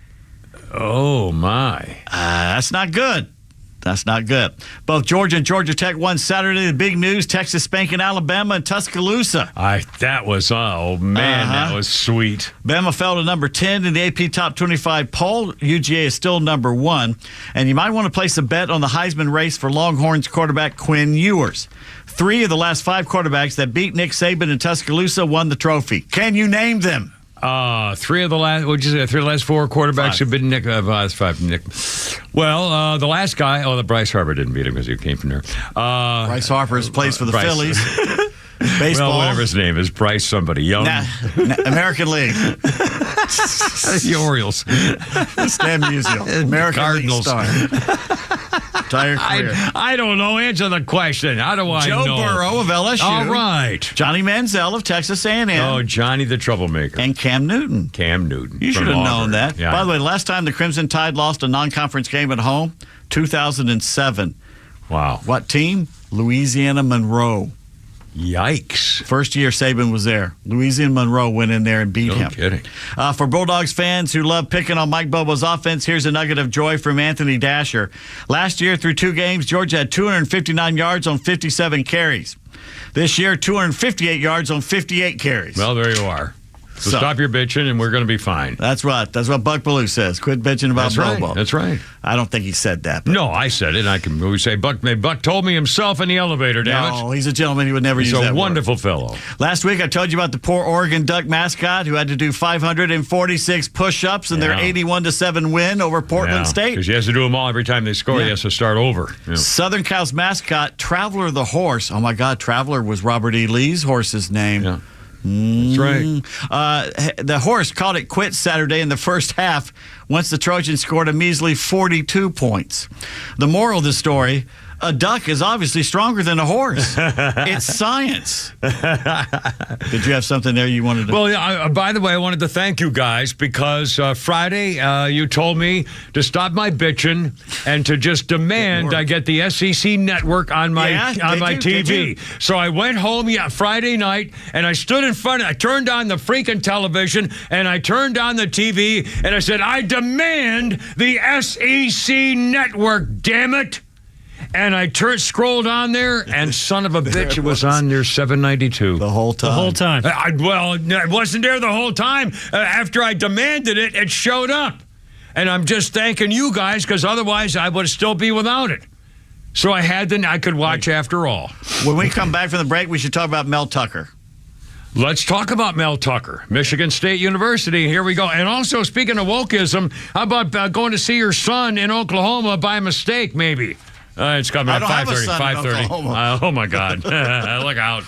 Oh, my. That's not good. That's not good. Both Georgia and Georgia Tech won Saturday. The big news, Texas spanking Alabama and Tuscaloosa. That was, that was sweet. Bama fell to number 10 in the AP Top 25 poll. UGA is still number 1. And you might want to place a bet on the Heisman race for Longhorns quarterback Quinn Ewers. 3 of the last 5 quarterbacks that beat Nick Saban in Tuscaloosa won the trophy. Can you name them? 3 of the last, what'd you say? 3 of the last 4 quarterbacks have been Nick. 5 Nick. Well, the last guy. Oh, the Bryce Harper didn't beat him because he came from there. Bryce Harper plays for the Bryce. Phillies. Baseball. Well, whatever his name is, Bryce somebody young. American League. The Orioles. Stan Musial. American Cardinals. League star. Entire career. I don't know. Answer the question. How do I know? Joe Burrow of LSU. All right. Johnny Manziel of Texas A&M. Oh, Johnny the troublemaker. And Cam Newton. You should have known that. Yeah. By the way, last time the Crimson Tide lost a non-conference game at home, 2007. Wow. What team? Louisiana Monroe. Yikes. First year Saban was there. Louisiana Monroe went in there and beat him. No kidding. For Bulldogs fans who love picking on Mike Bobo's offense, here's a nugget of joy from Anthony Dasher. Last year, through 2 games, Georgia had 259 yards on 57 carries. This year, 258 yards on 58 carries. Well, there you are. So stop your bitching, and we're going to be fine. That's what Buck Bellew says. Quit bitching about Bobo. That's right. I don't think he said that. But. No, I said it. I can really say Buck told me himself in the elevator, damn it. No, he's a gentleman. He would never use that word. He's a wonderful fellow. Last week, I told you about the poor Oregon Duck mascot who had to do 546 push-ups in their 81-7 win over Portland State. Because he has to do them all every time they score. He has to start over. Yeah. Southern Cal's mascot, Traveler the horse. Oh, my God, Traveler was Robert E. Lee's horse's name. Yeah. That's right. The horse called it quits Saturday in the first half once the Trojans scored a measly 42 points. The moral of the story, a duck is obviously stronger than a horse. It's science. Did you have something there you wanted to... Well, yeah, by the way, I wanted to thank you guys because Friday you told me to stop my bitching and to just demand I get the SEC network on my TV. So I went home Friday night and I stood in front. I turned on the freaking television and I turned on the TV and I said, I demand the SEC network, damn it. And I scrolled on there, and son of a bitch, it was on there 792. The whole time. Well, it wasn't there the whole time. After I demanded it, it showed up. And I'm just thanking you guys, because otherwise I would still be without it. So I could watch after all. When we come back from the break, we should talk about Mel Tucker. Let's talk about Mel Tucker, Michigan State University. Here we go. And also, speaking of wokeism, how about going to see your son in Oklahoma by mistake, maybe? It's coming at 5:30. 5:30. Oh, my God. Look out.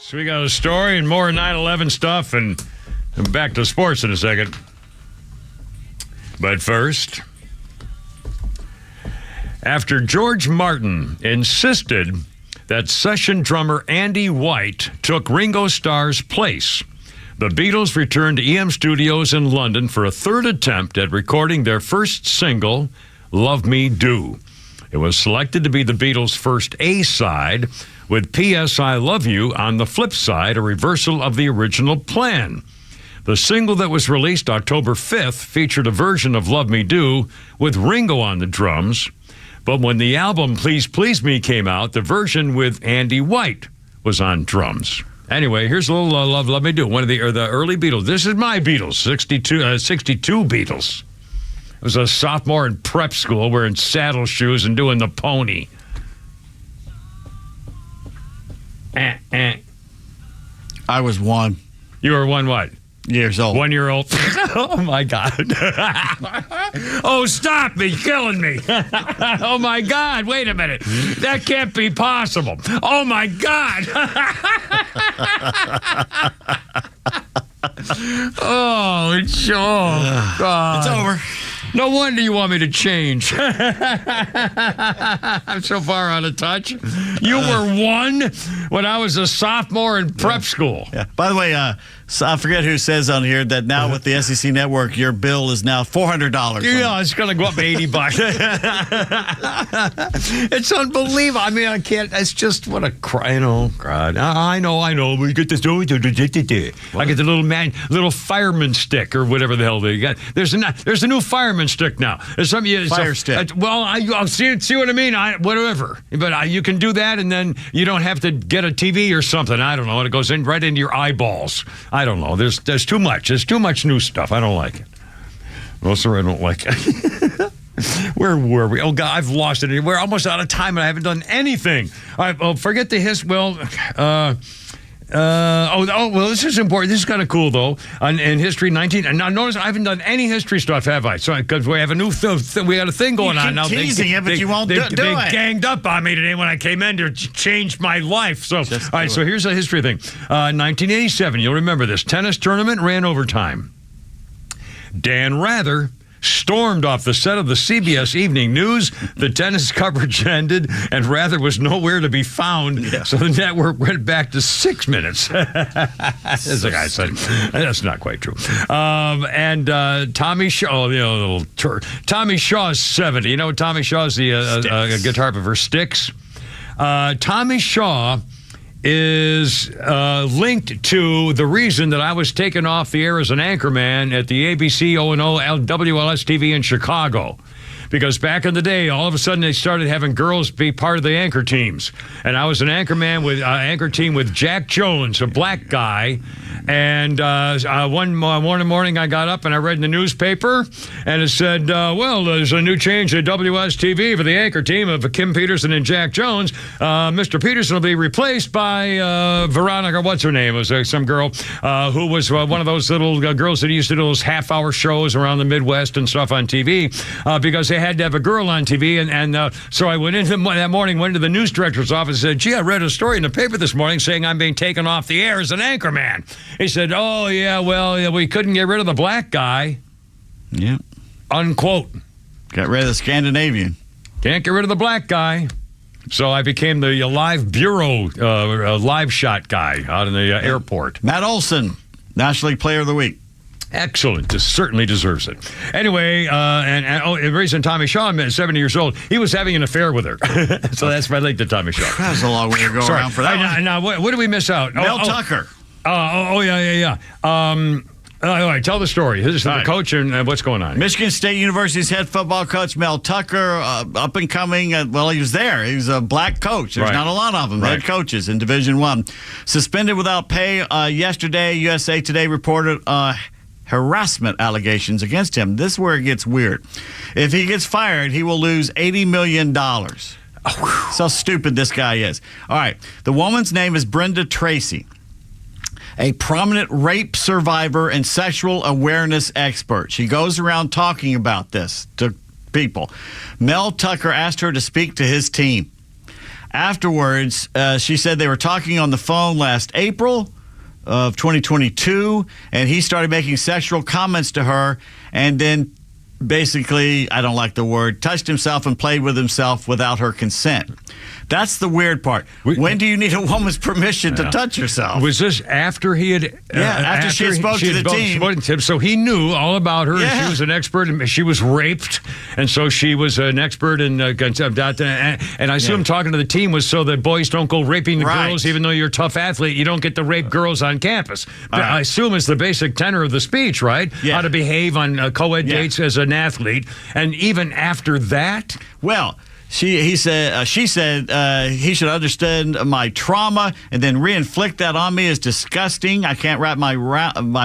So we got a story and more 9/11 stuff, and back to sports in a second. But first, after George Martin insisted that session drummer Andy White took Ringo Starr's place, the Beatles returned to EM Studios in London for a third attempt at recording their first single, Love Me Do. It was selected to be the Beatles' first A-side, with P.S. I Love You on the flip side, a reversal of the original plan. The single that was released October 5th featured a version of Love Me Do with Ringo on the drums, but when the album Please Please Me came out, the version with Andy White was on drums. Anyway, here's a little Love Me Do, one of the early Beatles. This is my Beatles, 62 Beatles. I was a sophomore in prep school wearing saddle shoes and doing the pony. I was 1. You were 1 what? Years old. 1 year old. Oh, my God. Oh, stop me. Killing me. Oh, my God. Wait a minute. That can't be possible. Oh, my God. Oh, God. It's over. No wonder you want me to change. I'm so far out of touch. You were 1 when I was a sophomore in prep school. Yeah. By the way, so I forget who says on here that now with the SEC Network, your bill is now $400. Yeah, it's going to go up to $80. It's unbelievable. I mean, I can't. It's just what a cry. God. I know. We get this. I get the little fireman stick or whatever the hell they got. There's a new fireman stick now. There's Fire stick. Well, I'll see what I mean. Whatever. But you can do that, and then you don't have to get a TV or something. I don't know. It goes in right into your eyeballs. I don't know. There's too much. There's too much new stuff. I don't like it. No, sir, I don't like it. Where were we? Oh, God, I've lost it. We're almost out of time, and I haven't done anything. All right, forget the history. Well, this is important. This is kind of cool, though. In history, and now notice I haven't done any history stuff, have I? So because we have a new we got a thing going on now. Teasing it, but you won't do it. They ganged up on me today when I came in to change my life. So, all right. So here's a history thing. 1987. You'll remember this tennis tournament ran overtime. Dan Rather stormed off the set of the CBS Evening News. The tennis coverage ended, and Rather was nowhere to be found. Yeah. So the network went back to 6 minutes. As the guy said, that's not quite true. And Tommy Shaw, Tommy Shaw's 70. You know, Tommy Shaw's the guitar player for Styx. Tommy Shaw is linked to the reason that I was taken off the air as an anchorman at the ABC O&O WLS TV in Chicago. Because back in the day, all of a sudden they started having girls be part of the anchor teams. And I was an anchorman with anchor team with Jack Jones, a black guy. And one morning I got up and I read in the newspaper, and it said, well, there's a new change at WSTV for the anchor team of Kim Peterson and Jack Jones. Mr. Peterson will be replaced by Veronica, what's her name? It was some girl who was one of those little girls that used to do those half-hour shows around the Midwest and stuff on TV because they had to have a girl on TV. And so I went into that morning, went to the news director's office and said, gee, I read a story in the paper this morning saying I'm being taken off the air as an anchorman. He said, oh, yeah, well, we couldn't get rid of the black guy. Yeah. Unquote. Got rid of the Scandinavian. Can't get rid of the black guy. So I became the live bureau, live shot guy out in the airport. Matt Olson, National League Player of the Week. Excellent. Just certainly deserves it. Anyway, the reason Tommy Shaw, 70 years old, he was having an affair with her. So that's my link to Tommy Shaw. That was a long way to go around for that one. Now, what did we miss out? Mel Tucker. Yeah. All right, tell the story. This is the coach and what's going on. Michigan State University's head football coach, Mel Tucker, up and coming. He was there. He was a black coach. There's not a lot of them, head coaches in Division I. Suspended without pay yesterday. USA Today reported harassment allegations against him. This is where it gets weird. If he gets fired, he will lose $80 million. That's how stupid this guy is. All right. The woman's name is Brenda Tracy, a prominent rape survivor and sexual awareness expert. She goes around talking about this to people. Mel Tucker asked her to speak to his team. Afterwards, she said they were talking on the phone last April of 2022, and he started making sexual comments to her, and then basically, I don't like the word, touched himself and played with himself without her consent. That's the weird part. When do you need a woman's permission to touch yourself? Was this after he had... after she had spoke to the team. So he knew all about her. Yeah. She was an expert. She was raped, and so she was an expert in that. And I assume talking to the team was so that boys don't go raping the girls, even though you're a tough athlete. You don't get to rape girls on campus. I assume it's the basic tenor of the speech, right? Yeah. How to behave on co-ed dates as an athlete. And even after that... Well... She said he should understand my trauma and then reinflict that on me is disgusting. I can't wrap my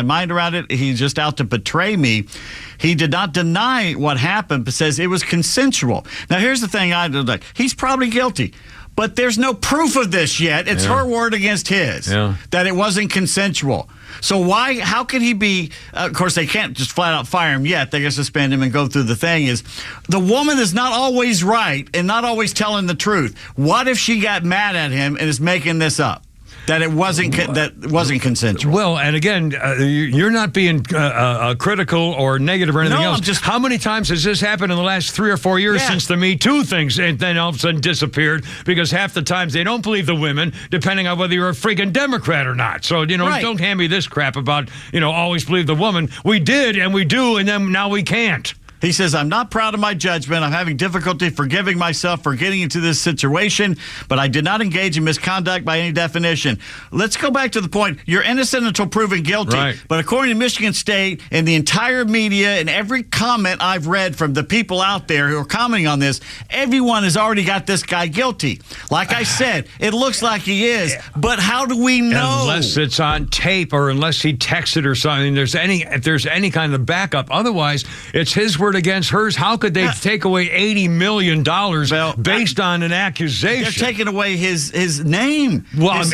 mind around it. He's just out to betray me. He did not deny what happened, but says it was consensual. Now, here's the thing I like. He's probably guilty. But there's no proof of this yet. It's her word against his that it wasn't consensual. So how could he be, of course, they can't just flat out fire him yet. They can suspend him and go through the thing is, the woman is not always right and not always telling the truth. What if she got mad at him and is making this up? That it wasn't consensual. Well, and again, you're not being critical or negative or anything else. How many times has this happened in the last 3 or 4 years since the Me Too things, and then all of a sudden disappeared because half the times they don't believe the women, depending on whether you're a freaking Democrat or not. So don't hand me this crap about always believe the woman. We did and we do, and then now we can't. He says, I'm not proud of my judgment. I'm having difficulty forgiving myself for getting into this situation, but I did not engage in misconduct by any definition. Let's go back to the point. You're innocent until proven guilty. Right. But according to Michigan State and the entire media and every comment I've read from the people out there who are commenting on this, everyone has already got this guy guilty. Like I said, it looks like he is, but how do we know? Unless it's on tape or unless he texted or something. If there's any kind of backup. Otherwise, it's his word against hers. How could they take away $80 million based on an accusation? They're taking away his name. Well,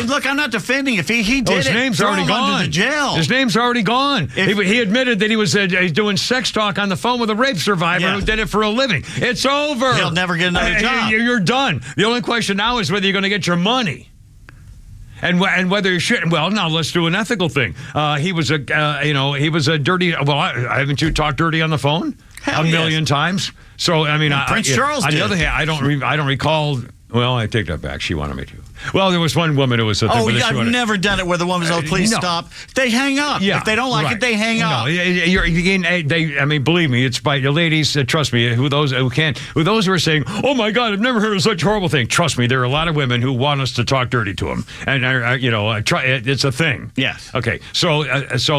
look, I'm not defending if he did his name's already gone. Under the jail. His name's already gone. He admitted that he was doing sex talk on the phone with a rape survivor who did it for a living. It's over. He'll never get another job. You're done. The only question now is whether you're going to get your money. And whether you should, well, now let's do an ethical thing. He was a dirty. Well, haven't you talked dirty on the phone a million times? So I mean, Prince Charles. On the other hand, I don't recall. Well, I take that back. She wanted me to. Well, there was one woman who was. I've never done it where the woman's, please stop. They hang up. Yeah, if they don't like it, they hang up. I mean, believe me, it's by ladies. Trust me, those who are saying, "Oh my God, I've never heard of such a horrible thing." Trust me, there are a lot of women who want us to talk dirty to them, and try. It's a thing. Yes. Okay. So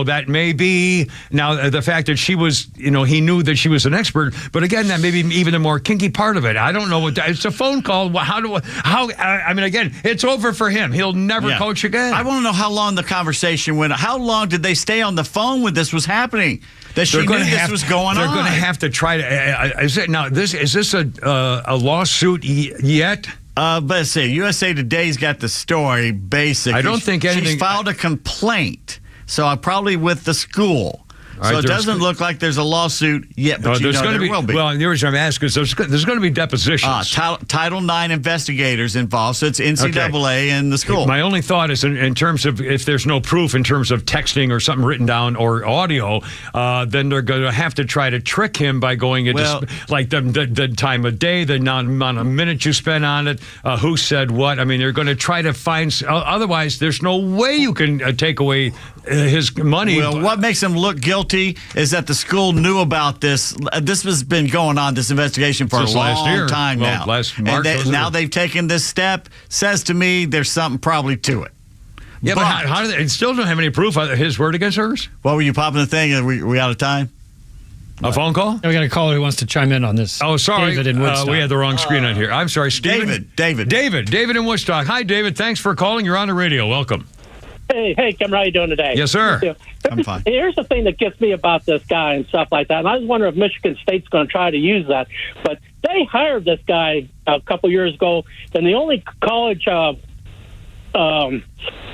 that may be now the fact that she was, he knew that she was an expert, but again, that may be even a more kinky part of it. I don't know what. It's a phone call. I mean, again. It's over for him. He'll never coach again. I want to know how long the conversation went. How long did they stay on the phone when this was happening? That she knew this was going on. They're going to have to try to. Is this a lawsuit yet? But let's see. USA Today's got the story. Basically, I don't think anything. She's filed a complaint, so I'm probably with the school. So it doesn't look like there's a lawsuit yet, but there will be. Well, the reason I'm asking is there's going to be depositions. Title IX investigators involved, so it's NCAA and the school. My only thought is in terms of if there's no proof in terms of texting or something written down or audio, then they're going to have to try to trick him by going into like the time of day, the amount of minutes you spent on it, who said what. I mean, they're going to try to find. Otherwise, there's no way you can take away his money. Well, what makes him look guilty is that the school knew about this. This has been going on, this investigation, for a long time now. Last March, now they've taken this step. Says to me there's something probably to it. Yeah, but how do they still don't have any proof of his word against hers? What were you popping the thing? Are we out of time? A phone call? We got a caller who wants to chime in on this. Oh, sorry. David in Woodstock. We had the wrong screen on here. I'm sorry, Steven. David in Woodstock. Hi, David. Thanks for calling. You're on the radio. Welcome. Hey, Kim, how are you doing today? Yes, sir. I'm fine. Here's the thing that gets me about this guy and stuff like that, and I was wondering if Michigan State's going to try to use that. But they hired this guy a couple years ago, and the only college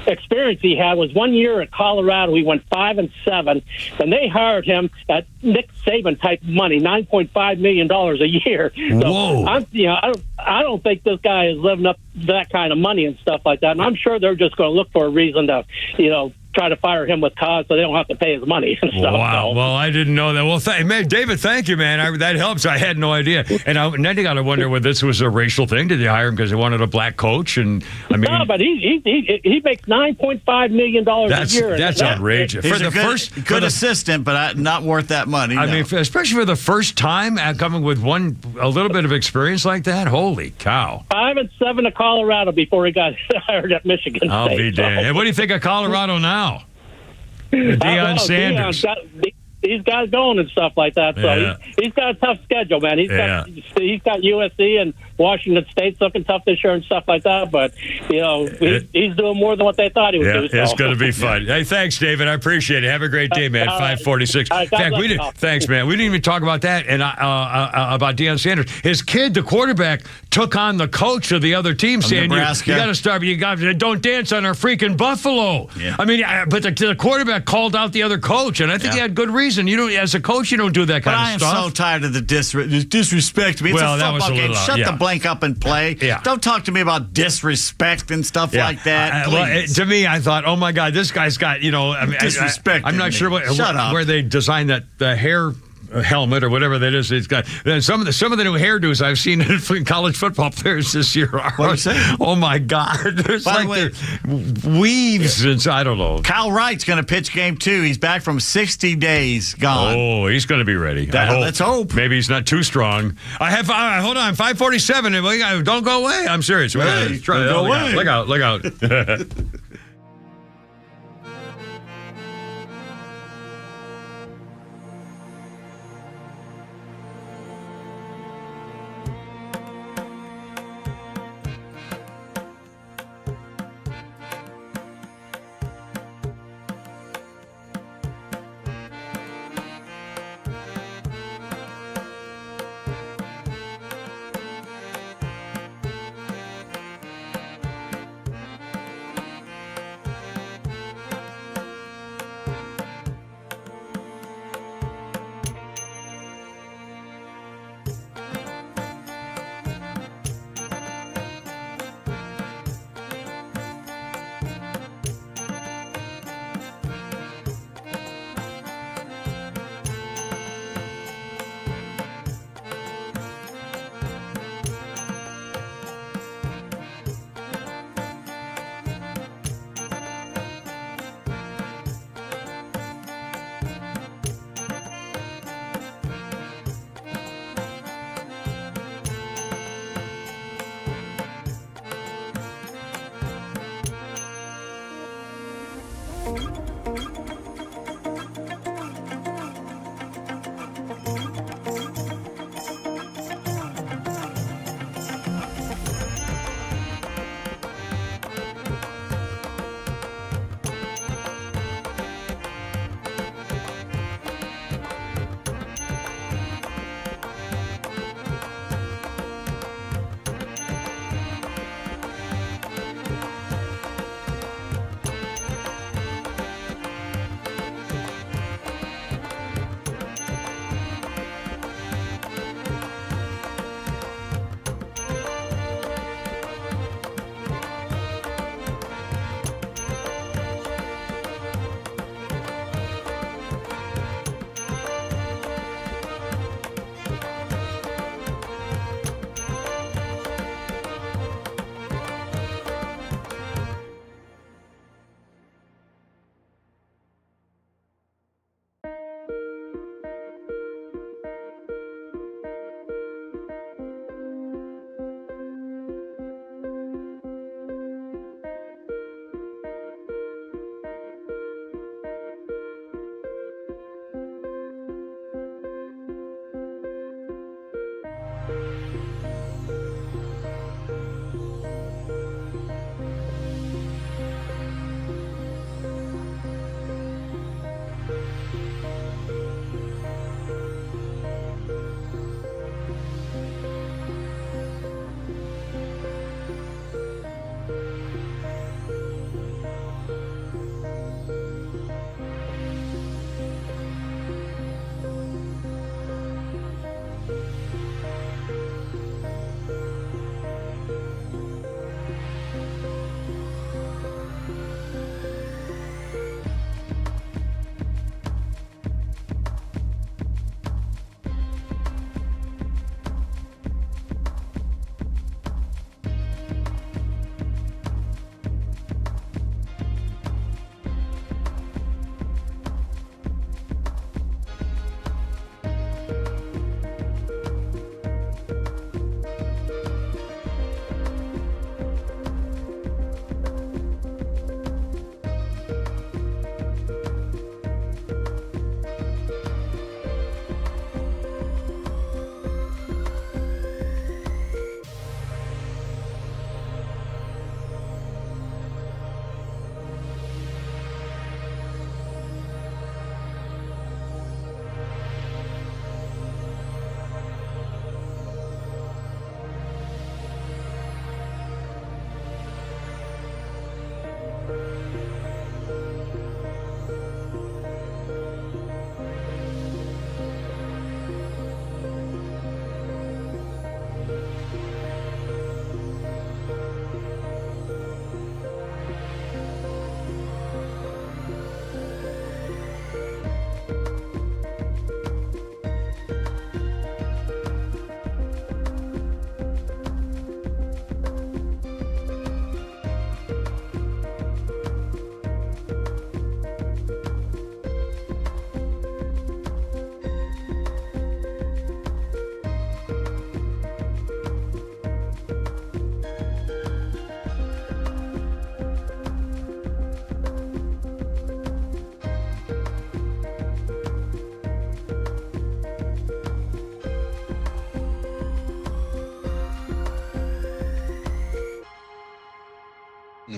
experience he had was one year at Colorado. He went 5-7, and they hired him at Nick Saban type money, $9.5 million a year. So Whoa! I don't think this guy is living up to that kind of money and stuff like that. And I'm sure they're just going to look for a reason to, try to fire him with cause so they don't have to pay his money and stuff. Wow. Well, I didn't know that. Well, David, thank you, man. That helps. I had no idea. And then you got to wonder whether this was a racial thing. Did they hire him because they wanted a black coach? And I mean, no, but he makes $9.5 million a year. That's outrageous. He's a good assistant, but not worth that money. I mean, especially for the first time coming with a little bit of experience like that. Holy cow! 5-7 to Colorado before he got hired at Michigan State. I'll be damned. And what do you think of Colorado now? Deion Sanders. He's got going and stuff like that. So he's got a tough schedule, man. He's got USC and Washington State's looking tough this year and stuff like that. But he's doing more than what they thought he would do. It's going to be fun. Hey, thanks, David. I appreciate it. Have a great day, man. 546. In fact, thanks, man. We didn't even talk about that and about Deion Sanders. His kid, the quarterback, took on the coach of the other team, saying, "You got to start. Don't dance on our freaking Buffalo." Yeah. I mean, but the quarterback called out the other coach, and I think he had good reason. As a coach, you don't do that kind of stuff. I am so tired of the disrespect. I mean, it's a football game. Shut the blank up and play. Yeah. Don't talk to me about disrespect and stuff like that. To me, I thought, oh my God, this guy's got disrespect. I'm not sure where they designed the hair helmet or whatever that is. It's got some of the new hairdos I've seen in college football players this year are. Oh my God! There's weaves and I don't know. Kyle Wright's going to pitch game 2. He's back from 60 days gone. Oh, he's going to be ready. Let's hope. Maybe he's not too strong. I have. Hold on, 547. Don't go away. I'm serious. Hey, don't go away. Look out!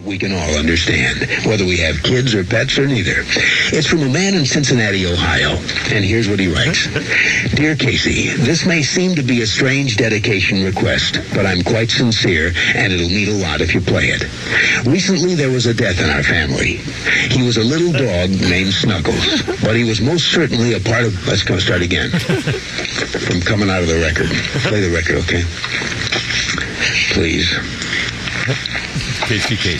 we can all understand, whether we have kids or pets or neither. It's from a man in Cincinnati, Ohio, and here's what he writes. Dear Casey, this may seem to be a strange dedication request, but I'm quite sincere, and it'll mean a lot if you play it. Recently, there was a death in our family. He was a little dog named Snuggles, but he was most certainly a part of... Let's go start again. From coming out of the record. Play the record, okay? Please. Casey.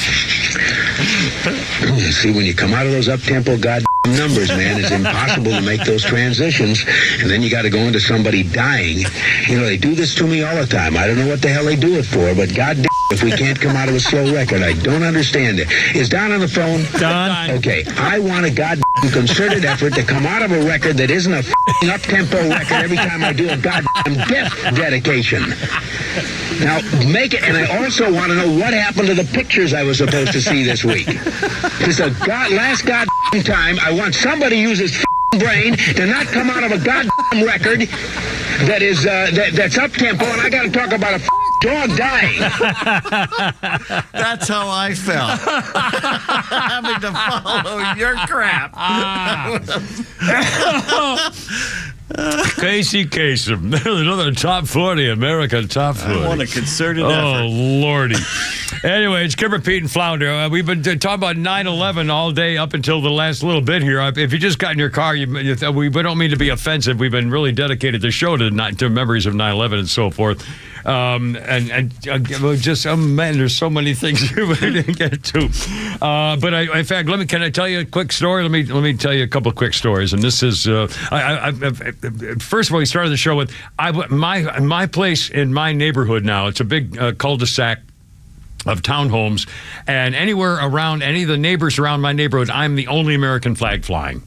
See, when you come out of those up-tempo goddamn numbers, man, it's impossible to make those transitions, and then you got to go into somebody dying. You know, they do this to me all the time. I don't know what the hell they do it for, but goddamn, if we can't come out of a slow record, I don't understand it. Is Don on the phone? Don. Okay, I want a goddamn concerted effort to come out of a record that isn't a f***ing up-tempo record every time I do a goddamn death dedication. Now, make it, and I also want to know what happened to the pictures I was supposed to see this week. This is last goddamn time I want somebody to use his f***ing brain to not come out of a goddamn record that is that's up-tempo, and I got to talk about a dog dying. That's how I felt. Having to follow your crap. Casey Kasem, another top 40, American top 40. I want a concerted effort. Oh, Lordy. Anyway, it's Kimber, Pete, and Flounder. We've been talking about 9/11 all day up until the last little bit here. If you just got in your car, we don't mean to be offensive. We've been really dedicated the show to memories of 9/11 and so forth. Just man, there's so many things we didn't get to. But in fact, can I tell you a quick story? Let me tell you a couple of quick stories. And this is first of all, we started the show with my place in my neighborhood now. It's a big cul-de-sac of townhomes, and anywhere around any of the neighbors around my neighborhood, I'm the only American flag flying.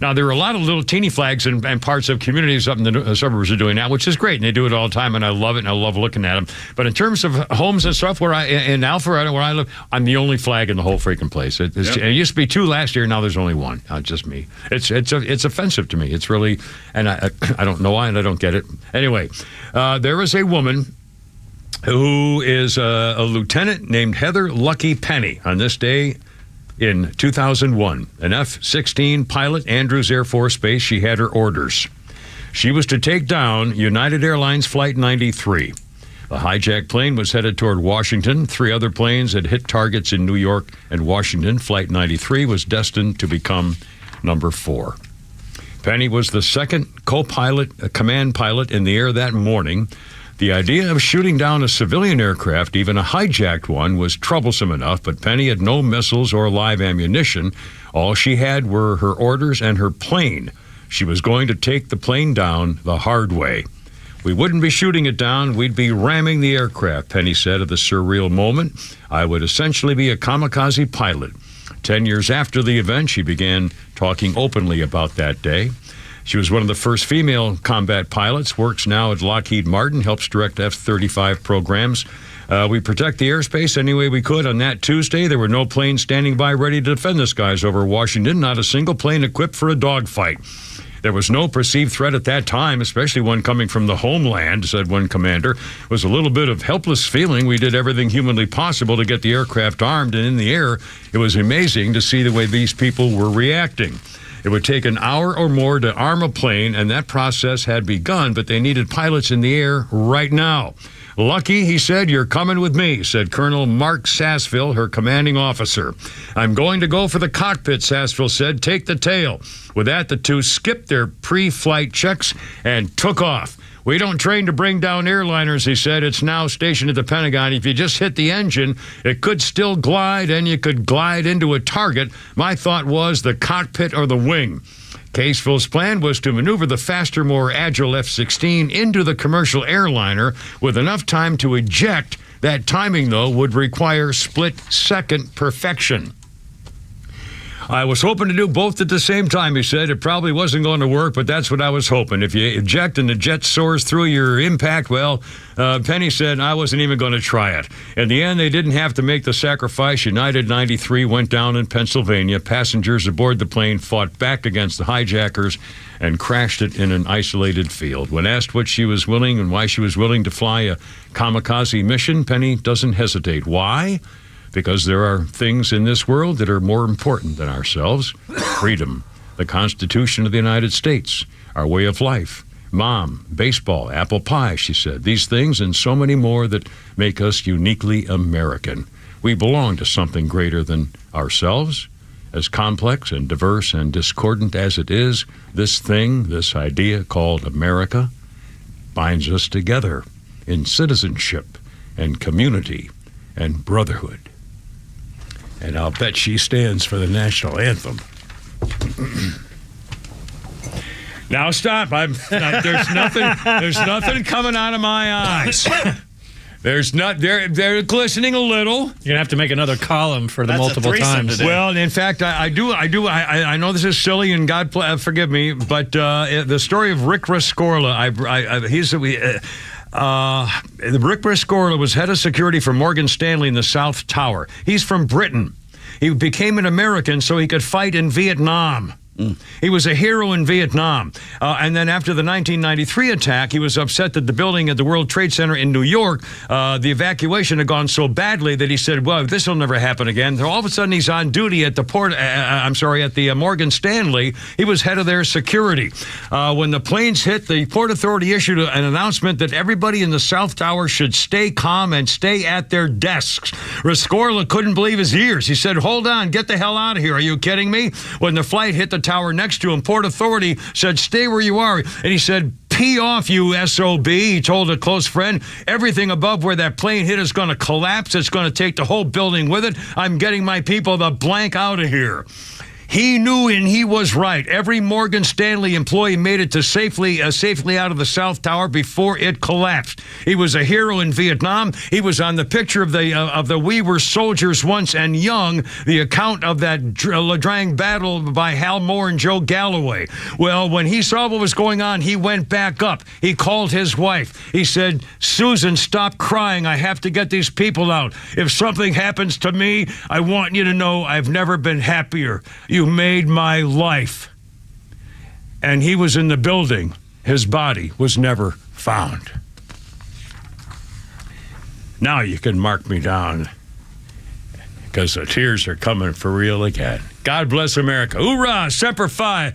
Now, there are a lot of little teeny flags and parts of communities up in the suburbs are doing that, which is great, and they do it all the time, and I love it, and I love looking at them. But in terms of homes and stuff, in Alpharetta, where I live, I'm the only flag in the whole freaking place. It used to be 2 last year, now there's only 1. Just me. It's offensive to me. It's really, and I don't know why, and I don't get it. Anyway, there is a woman who is a lieutenant named Heather Lucky Penny on this day in 2001. An F-16 pilot, Andrews Air Force Base. She had her orders. She was to take down United Airlines Flight 93. The hijacked plane was headed toward Washington. 3 other planes had hit targets in New York and Washington. Flight 93 was destined to become number 4. Penny was the second co-pilot, command pilot in the air that morning. The idea of shooting down a civilian aircraft, even a hijacked one, was troublesome enough, but Penny had no missiles or live ammunition. All she had were her orders and her plane. She was going to take the plane down the hard way. We wouldn't be shooting it down, we'd be ramming the aircraft, Penny said of the surreal moment. I would essentially be a kamikaze pilot. 10 years after the event, she began talking openly about that day. She was one of the first female combat pilots, works now at Lockheed Martin, helps direct F-35 programs. We protect the airspace any way we could. On that Tuesday, there were no planes standing by ready to defend the skies over Washington, not a single plane equipped for a dogfight. There was no perceived threat at that time, especially one coming from the homeland, said one commander. It was a little bit of helpless feeling. We did everything humanly possible to get the aircraft armed, and in the air, it was amazing to see the way these people were reacting. It would take an hour or more to arm a plane, and that process had begun, but they needed pilots in the air right now. Lucky, he said, you're coming with me, said Colonel Mark Sassville, her commanding officer. I'm going to go for the cockpit, Sassville said. Take the tail. With that, the two skipped their pre-flight checks and took off. We don't train to bring down airliners, he said. It's now stationed at the Pentagon. If you just hit the engine, it could still glide, and you could glide into a target. My thought was the cockpit or the wing. Caseville's plan was to maneuver the faster, more agile F-16 into the commercial airliner with enough time to eject. That timing, though, would require split-second perfection. I was hoping to do both at the same time, he said. It probably wasn't going to work, but that's what I was hoping. If you eject and the jet soars through your impact, well, Penny said, I wasn't even going to try it. In the end, they didn't have to make the sacrifice. United 93 went down in Pennsylvania. Passengers aboard the plane fought back against the hijackers and crashed it in an isolated field. When asked what she was willing and why she was willing to fly a kamikaze mission, Penny doesn't hesitate. Why? because there are things in this world that are more important than ourselves. Freedom, the Constitution of the United States, our way of life, Mom, baseball, apple pie, she said. These things and so many more that make us uniquely American. We belong to something greater than ourselves. As complex and diverse and discordant as it is, this thing, this idea called America, binds us together in citizenship and community and brotherhood. And I'll bet she stands for the national anthem. Now stop. There's nothing coming out of my eyes. They're glistening a little. You're gonna have to make another column for the multiple times. Today. Well, in fact, I know this is silly, and God forgive me, but the story of Rick Rescorla. Rick Rescorla was head of security for Morgan Stanley in the South Tower. He's from Britain. He became an American so he could fight in Vietnam. He was a hero in Vietnam. And then after the 1993 attack, he was upset that the building at the World Trade Center in New York, the evacuation had gone so badly that he said, well, this will never happen again. So all of a sudden, he's on duty at the Morgan Stanley. He was head of their security. When the planes hit, the Port Authority issued an announcement that everybody in the South Tower should stay calm and stay at their desks. Rescorla couldn't believe his ears. He said, hold on, get the hell out of here. Are you kidding me? When the flight hit the tower next to him, Port Authority said, stay where you are. And he said, pee off, you SOB. He told a close friend, everything above where that plane hit is going to collapse. It's going to take the whole building with it. I'm getting my people the blank out of here. He knew, and he was right. Every Morgan Stanley employee made it to safely out of the South Tower before it collapsed. He was a hero in Vietnam. He was on the picture of the We Were Soldiers Once and Young, the account of that La Drang battle by Hal Moore and Joe Galloway. Well, when he saw what was going on, he went back up. He called his wife. He said, Susan, stop crying. I have to get these people out. If something happens to me, I want you to know I've never been happier. You made my life. And he was in the building. His body was never found. Now you can mark me down, because the tears are coming for real again. God bless America. Hoorah, Semper Fi.